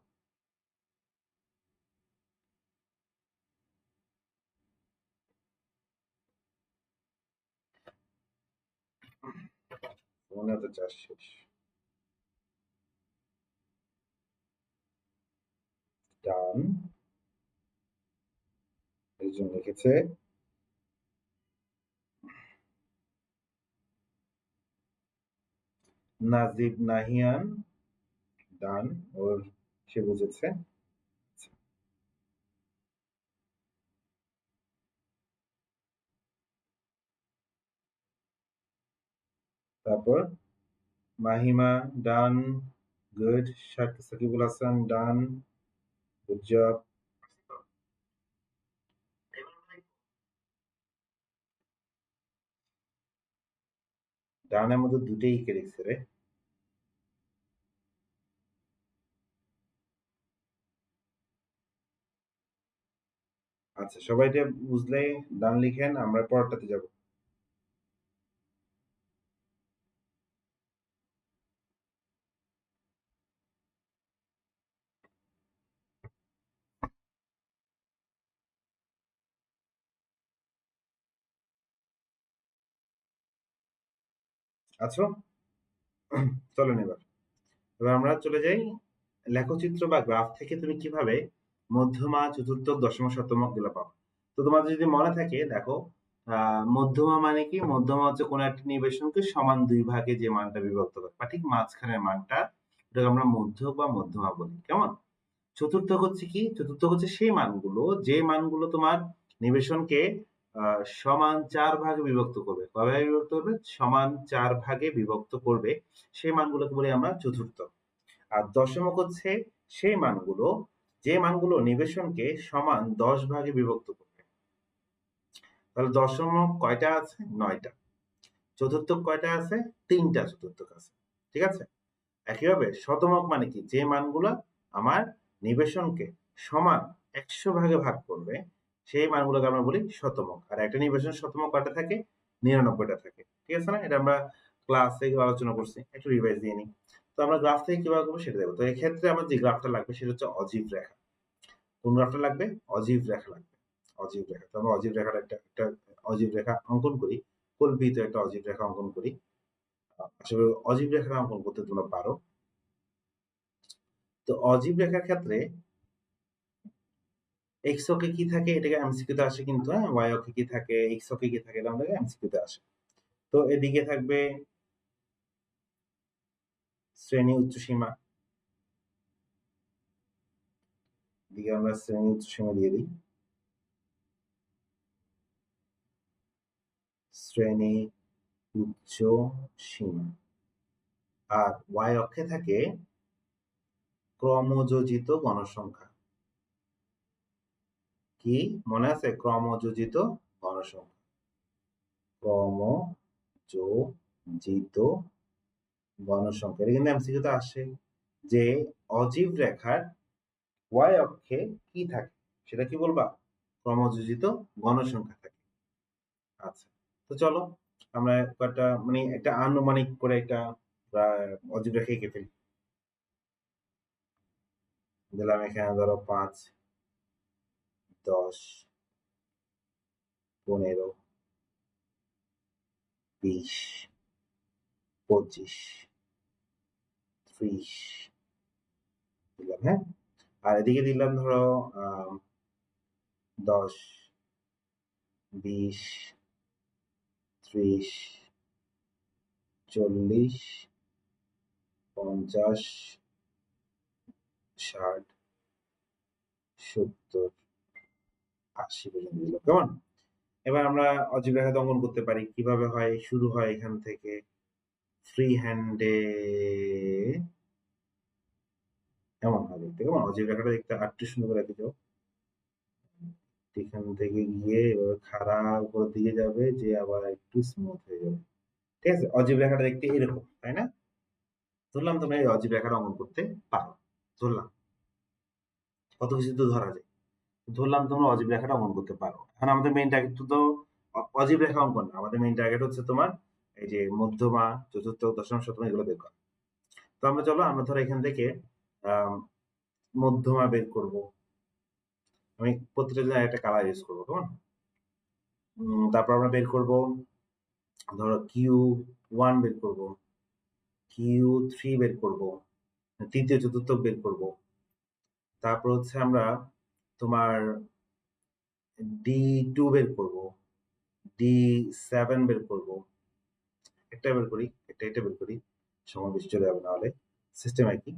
মনে হতে চাস শেষ। ডান, একজন লিখেছে। নাজিব নাহিয়ান, ডান, ওর সে বুঝেছে। তারপর মাহিমা, ডান, গুড। সাকিবুল হাসান, ডান, গুড জব। ডানের মধ্যে দুটোই কে লিখছে রে? আচ্ছা, সবাই এটা বুঝলে ডান লিখেন, আমরা পরেরটাতে যাব। আছো? চলেন এবার। এবার আমরা চলে যাই লেখচিত্র বা গ্রাফ থেকে তুমি কিভাবে মধ্যমা, চতুর্থক, দশম, শতমক গুলো পাও। তো তোমাদের যদি মনে থাকে দেখো, মধ্যমা মানে কি? মধ্যমা হচ্ছে কোন একটা নির্বাচনকে সমান দুই ভাগে যে মানটা বিভক্ত করে বা ঠিক মাঝখানের মানটা, এটাকে আমরা মধ্যক বা মধ্যমা বলি। কেমন? চতুর্থক হচ্ছে কি? চতুর্থক হচ্ছে সেই মানগুলো, যে মানগুলো তোমার নিবেশনকে সমান চার ভাগে বিভক্ত করবে। কয় ভাগে বিভক্ত করবে? সমান চার ভাগে বিভক্ত করবে। সেই মানগুলোকে বলি আমরা চতুর্থক। আর দশমক হচ্ছে সেই মানগুলো, যে মানগুলো নিবেশনকে সমান 10 ভাগে বিভক্ত করবে। তাহলে দশমক কয়টা আছে? 9টা। চতুর্থক কয়টা আছে? 3টা চতুর্থক আছে। ঠিক আছে? একইভাবে শতমক মানে কি? যে মানগুলো আমার নিবেশনকে সমান 100 ভাগে ভাগ করবে, সেই মানগুলোকে আমরা বলি শতমক। আর একটা নিবেশন শতমক কয়টা থাকে? 99টা থাকে। ঠিক আছে না? এটা আমরা ক্লাসে আলোচনা করছি, একটু রিভাইজ দিয়ে নিই। তো আমরা গ্রাফ থেকে কিভাবে করবো সেটা দেখবো। তো এক্ষেত্রে আমার যে গ্রাফটা লাগবে সেটা হচ্ছে অজীব রেখা। কোন গ্রাফটা লাগবে? অজীব রেখা লাগবে। অজীব রেখা। তো আমরা অজীব রেখাটা একটা অজীব রেখা অঙ্কন করি। কল্পিত একটা অজীব রেখা অঙ্কন করি। আসলে অজীব রেখা অঙ্কন করতে তোমরা পারো। তো অজীব রেখার ক্ষেত্রে এক্স অক্ষে কি থাকে এটাকে এমসিকিউ তে আসে কিন্তু, হ্যাঁ, ওয়াই অক্ষে কি থাকে, এক্স অক্ষে কি থাকে এটা আমাদের এমসিকিউ তে আসে। তো এদিকে থাকবে শ্রেণী উচ্চ সীমা, এদিকে আমরা শ্রেণী উচ্চ সীমা দিয়ে দিই। শ্রেণী উচ্চ সীমা। আর ওয়াই অক্ষে থাকে ক্রমযোজিত গণসংখ্যা। কি মনে আছে? ক্রমযোজিত গণসংখ্যা। ক্রমযোজিত জিত গণসংখ্যা। এটা কিন্তু এমসিকিউতে আসে যে অজীব রেখার y অক্ষে কি থাকে? সেটা কি বলবা? ক্রমযোজিত গণসংখ্যা থাকে। আচ্ছা। তো চলো আমরা কয়েকটা মানে একটা আনুমানিক করে একটা অজীব রেখা এঁকে ফেলি। দিলাম এখানে ধরো ৫, ১০, ১৫, ২০, ২৫, ৩০ দিলাম, হ্যাঁ? আর এদিকে দিলাম ধরো ১০, ২০, ৩০, ৪০, ৫০, ৬০, ৭০, ৮০ পর্যন্ত দিলাম। কেমন? এবার আমরা অজীব রেখা অঙ্কন করতে পারি। কিভাবে হয়? শুরু হয় এখান থেকে ফ্রি হ্যান্ডে এমন হয় দেখতে। কেমন? অজীব রেখাটা দেখতে আরেকটু সুন্দর করে এঁকে দাও। এখান থেকে গিয়ে এভাবে খাড়া উপরের দিকে যাবে, যে আবার একটু স্মুথ হয়ে যাবে। ঠিক আছে? অজীব রেখাটা দেখতে এরকম, তাই না? ধরলাম তোমরা এই অজীব রেখাটা অঙ্কন করতে পারো। ধরলাম। কত কিছু তো ধরা যায়। ধরলাম তোমরা অজীব রেখাটা অঙ্কন করতে পারো। এখন আমাদের মেইন টার্গেট তো অজীব রেখা অঙ্কন না। আমাদের মেইন টার্গেট হচ্ছে তোমার এই যে মধ্যমা, চতুর্থ, দশম, শতম এগুলো বের করা। তো আমরা চলো আমরা ধরো এখান থেকে আম মধ্যমা বের করব। আমি প্রতিটা জায়গায় একটা কালার ইউজ করব, কেমন? তারপর আমরা বের করব ধরো Q1 বের করব, Q3 বের করব, তৃতীয়, চতুর্থ বের করব। তারপর হচ্ছে আমরা তোমার D2 বের করব, D7 বের করব। একটা বের করি, এটা বের করি। সময় বেশি চলে যাবে নাহলে। সিস্টেম একই।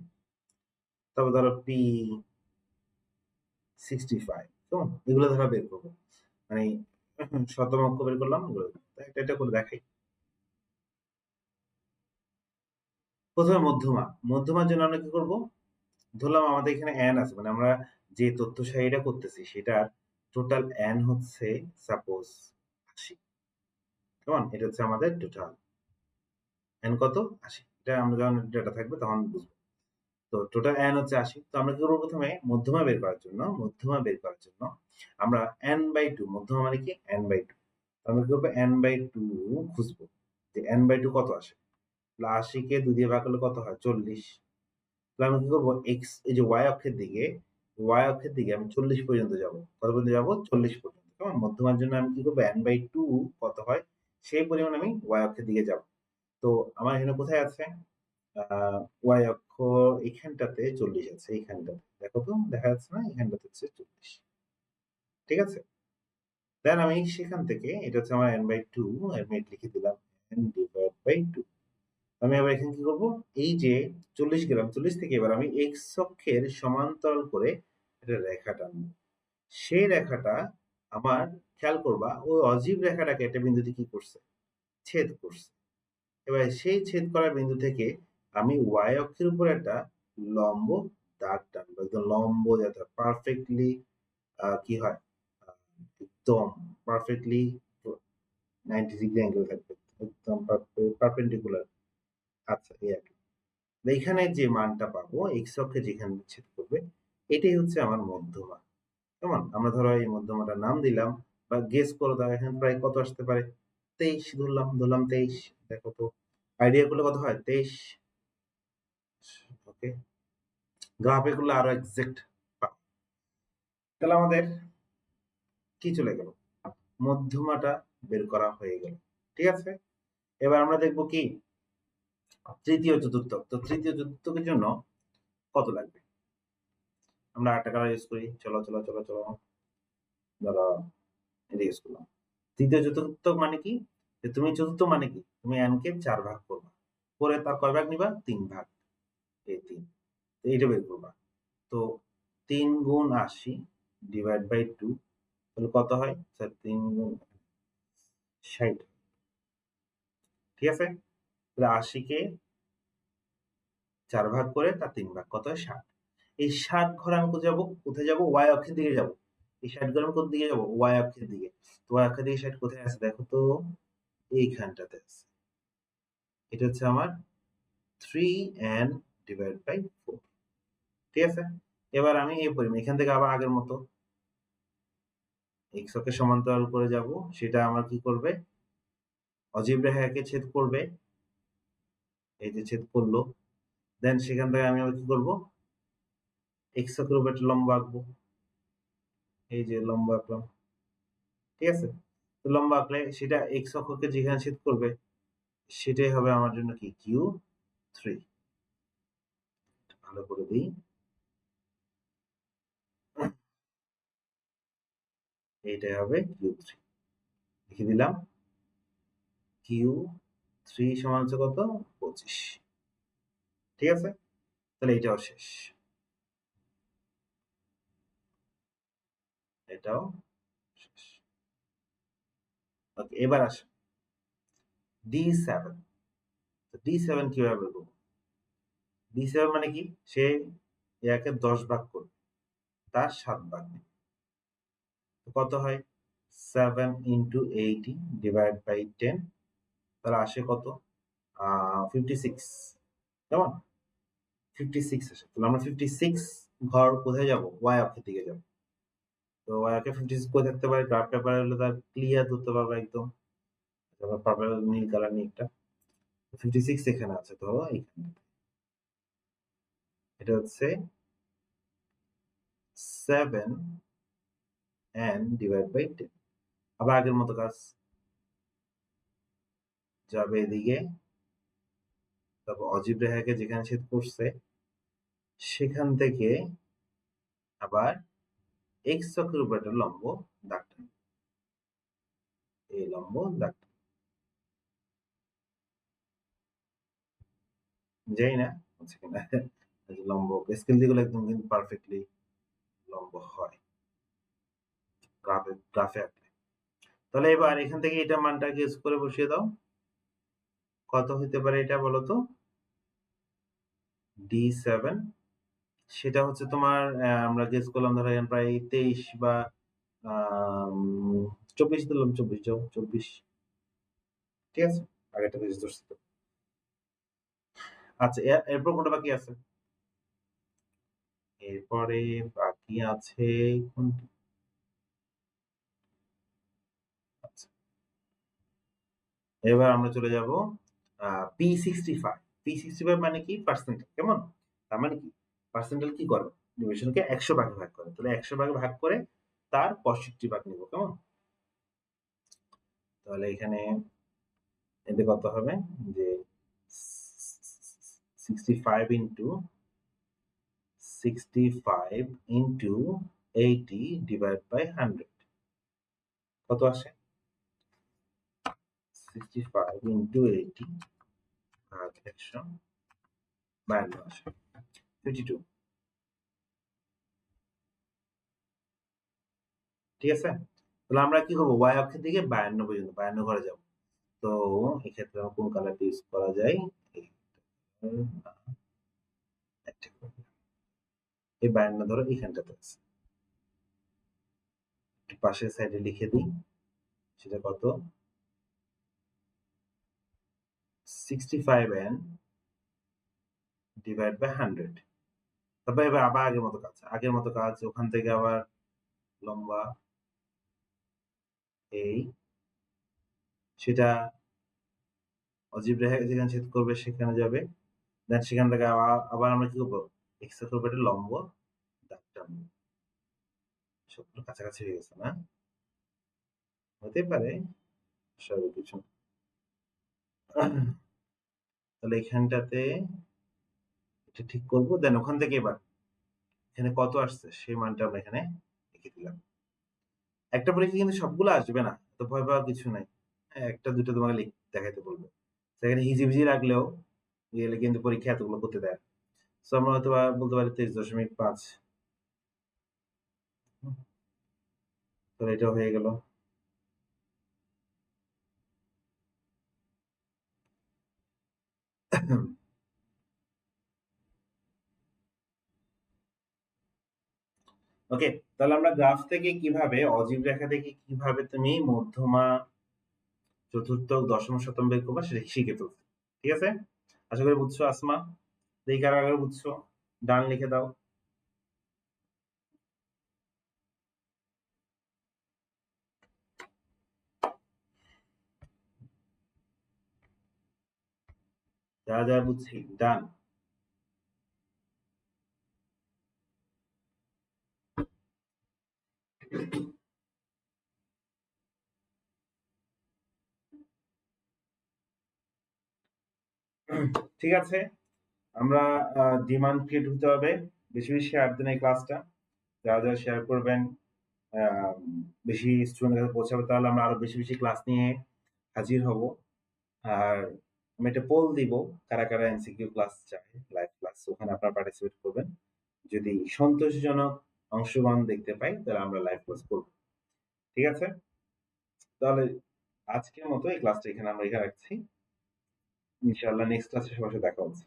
তারপর ধরো P65, কেমন? এগুলো ধরো বের করব। মানে শতম অঙ্ক বের করলাম এগুলো। একটা করে দেখাই। প্রথমে মধ্যমা। মধ্যমার জন্য আমরা কি করব? ধরলাম আমাদের এখানে n আছে। মানে আমরা যে তথ্য সারিটা করতেছি সেটার টোটাল n হচ্ছে সাপোজ ৮০। কেমন? এটা হচ্ছে আমাদের টোটাল। n কত? ৮০। এটা আমরা যখন ডেটা থাকবে তখন বুঝবো। তো টোটাল n হচ্ছে ৮০। তো আমরা কি করব প্রথমে মধ্যমা বের করার জন্য আমরা n/2 মধ্যমা মানে কি n/2 আমরা কি করব n/2 খুঁজবো যে n/2 কত আসে। ৮০ কে ২ দিয়ে ভাগ করলে কত হয়? ৪০। তাহলে আমি কি করব x এই যে y অক্ষের দিকে আমি ৪০ পর্যন্ত যাব। কত পর্যন্ত যাব? ৪০ পর্যন্ত। কেমন? মধ্যমার জন্য আমি কি করব n/2 কত হয় সেই পরিমাণ আমি y অক্ষের দিকে যাব। তো আমার এখানে কোথায় আছে? আ y অক্ষ এখানটাতে ৪০ আছে এইখানটাতে। দেখো তো দেখা যাচ্ছে না? এখানটাতে হচ্ছে ৪০। ঠিক আছে? দেন আমি সেখান থেকে এটা হচ্ছে আমার n/2 আমি লিখে দিলাম n/2। আমি আবার এখানে কি করব? এই যে ৪০ গেলাম, ৪০ থেকে এবার আমি x অক্ষের সমান্তরাল করে একটা রেখা টানবো। সেই রেখাটা আমার খেয়াল করবা ওই অজীব রেখাটাকে একটা বিন্দুতে কি করছে? ছেদ করছে। এবার সেই ছেদ করা বিন্দু থেকে আমি y অক্ষের উপর একটা লম্ব দাগ টানবো। একদম লম্ব যাতে পারফেক্টলি কি হয়? আ একদম পারফেক্টলি 90 ডিগ্রি অ্যাঙ্গেল থাকবে। একদম পারপেন্ডিকুলার। আচ্ছা এই আরকি। এইখানে যে মানটা পাবো x অক্ষে যেখানে ছেদ করবে এটাই হচ্ছে আমার মধ্যমা। কেমন? আমরা ধরো এই মধ্যমাটার নাম দিলাম বা গেস করে দাও এখানে প্রায় কত আসতে পারে? ২৩ ধরলাম ২৩। দেখো তো আইডিয়া করলে কত হয়? ২৩। ওকে। গ্রাফে করলে আরো এক্সাক্ট পাবো। তাহলে আমাদের কি চলে গেল? মধ্যমাটা বের করা হয়ে গেল। ঠিক আছে? এবার আমরা দেখব কি? তৃতীয়, চতুর্থ। তো তৃতীয়, চতুর্থকের জন্য কত লাগবে? আমরা আরেকটা কালার ইউজ করি। চলো। ধরো এটা ইউজ করলাম। তৃতীয়, চতুর্থ মানে কি? যে তুমি চতুর্থ মানে কি? তুমি n কে ৪ ভাগ করবা। করে তার কয় ভাগ নিবা? ৩ ভাগ। এই ৩। তো এইটা বের করবা। তো ৩ গুণ ৮০ ডিভাইড বাই 2 তাহলে কত হয়? স্যার ৩ গুণ ৬০। ঠিক আছে? তাহলে ৮০ কে ৪ ভাগ করে তার ৩ ভাগ। কত হয়? ৬০। এই ৬০ ঘরে আমি কোথায় যাবো? y অক্ষের দিকে যাবো। এই ৬০ ঘরে আমি কোন দিকে যাবো? y অক্ষের দিকে। তো y অক্ষের দিকে ৬০ কোথায় আছে দেখো তো? এইখানটাতে আছে। এটা হচ্ছে আমার 3n ডিভাইড বাই 4। ঠিক আছে? এবার আমি এই পরিমাণ এখান থেকে আবার আগের মতো x অক্ষের সমান্তরাল করে যাব। সেটা আমার কি করবে? অজীব রেখা একে ছেদ করবে। এই যে ছেদ করলো। দেন সেখান থেকে আমি আবার কি করব? x অক্ষের উপর একটা লম্ব আঁকবো। এই যে লম্ব আঁকলাম। ঠিক আছে? তো লম্ব আঁকলে সেটা x অক্ষকে যেখানে ছেদ করবে সেটাই হবে আমার জন্য কি Q3। ভালো করে দিই। এইটাই হবে Q3। লিখে দিলাম Q3 সমান হচ্ছে কত? 25। ঠিক আছে? তাহলে এটাও শেষ। এটাও শেষ। ওকে, এবার আসো D7। তো D7 কিভাবে করব? D7 মানে কি? সে একে 10 ভাগ করবে। তার 7 ভাগ নেবে। তো কত হয়? 7 into 80 ডিভাইড বাই 10। তাহলে আসে কত? 56। কেমন? 56 আসে। তাহলে আমরা 56 ঘর কোথায় যাব? y অক্ষের দিকে যাব। তো y অক্ষে 56 কোথায় থাকতে পারে? গ্রাফ পেপারে হলে তার ক্লিয়ার ধরতে পারবো একদম। তারপর পার্পল নীল কালার নিয়ে একটা 56 এখানে আছে, ধরো এইখানে। এটা হচ্ছে 7n ডিভাইড বাই 10। আবার আগের মতো কাজ যাবে এদিকে, তারপর অজীব রেখাকে যেখানে ছেদ করছে সেখান থেকে আবার x অক্ষের উপর একটা লম্ব দাগ টানবে। এই লম্ব দাগ যাই না হচ্ছে কিনা লম্ব স্কেল দিয়ে একদম কিন্তু পারফেক্টলি লম্ব হয় গ্রাফে আঁকলে। তাহলে এবার এখান থেকে এটা মানটা গেস করে বসিয়ে দাও। কত হতে পারে এটা বলো তো? D7 সেটা হচ্ছে তোমার আমরা গেস করলাম ধরো প্রায় 23 বা 24 দিলাম। 24 ঠিক আছে? আগেরটা 23 ধরছি তো। আচ্ছা, এরপর কোনটা বাকি আছে? এরপরে বাকি আছে কোনটি? আচ্ছা, এবার আমরা চলে যাব P65। P65 মানে কি? পার্সেন্টাইল। কেমন? তার মানে কি? পার্সেন্টাইল কি করে? ডিভিশনকে 100 ভাগে ভাগ করে। তাহলে 100 ভাগে ভাগ করে তার 65 ভাগ নিব। কেমন? তাহলে এখানে এতে কত হবে? যে 65 into 65 into 80 ডিভাইড বাই 100 কত আসে? 65 into 80 ভাগ 152 আসে 52। ঠিক আছে? তাহলে আমরা কি করবো? y অক্ষের দিকে 52 পর্যন্ত 52 ঘরে যাব। তো এক্ষেত্রে আমরা কোন কালারটা ইউজ করা যায়? এই 52 ধরো এখানটাতে আছে। পাশের সাইডে লিখে দিই। সেটা কত? 65n divide by 100। তারপর এবার আবার আগের মতো কাজ। আগের মতো কাজ ওখান থেকে আবার লম্বা এই সেটা অজীব রেখা যেখানে ছেদ করবে সেখানে যাবে। দেন সেখান থেকে আবার আমরা কি করবো? x এর উপর একটা লম্ব দাগ টানবো। সবগুলো কাছাকাছি হয়ে গেছে না? হতে পারে, স্বাভাবিক কিছু। তাহলে এখানটাতে এটা ঠিক করবো। দেন ওখান থেকে এবার এখানে কত আসছে সেই মানটা আমরা এখানে লিখে দিলাম। একটা পরীক্ষা কিন্তু সবগুলো আসবে না, তো ভয় পাওয়ার কিছু নাই। হ্যাঁ, একটা দুটো তোমাকে দেখাইতে বলবে। সেখানে হিজিবিজি রাখলেও গেলে কিন্তু পরীক্ষা এতগুলো করতে দেয়। সো আমরা হয়তো বলতে পারি 23.5। তো এটা হয়ে গেল। ওকে, তাহলে আমরা গ্রাফ থেকে কিভাবে অজীব রেখা থেকে কিভাবে তুমি মধ্যমা চতুর্থ দশম শতম বের করবা সেটা শিখে ফেলছি। ঠিক আছে? আশা করি বুঝছো আসমা। দেখি কারা, কারা বুঝছো? ডান লিখে দাও। যারা, যারা বুঝছি ডান। ঠিক আছে? আমরা ডিমান্ড ক্রিয়েট হতে হবে। বেশি, বেশি শেয়ার দেন এই ক্লাসটা। যারা, যারা শেয়ার করবেন আ বেশি স্টুডেন্টের কাছে পৌঁছাবে, তাহলে আমরা আরো বেশি, বেশি ক্লাস নিয়ে হাজির হব। আর আমি একটা পোল দিব, কারা, কারা এমসিকিউ ক্লাস চায়, লাইভ ক্লাস। ওখানে আপনারা পার্টিসিপেট করবেন। যদি সন্তোষজনক অংশগ্রহণ দেখতে পাই, তাহলে আমরা লাইভ ক্লাস করব। ঠিক আছে? তাহলে আজকের মতো এই ক্লাসটা এখানে আমরা রাখছি। ইনশাআল্লাহ নেক্সট ক্লাসে সবার সাথে দেখা হচ্ছে।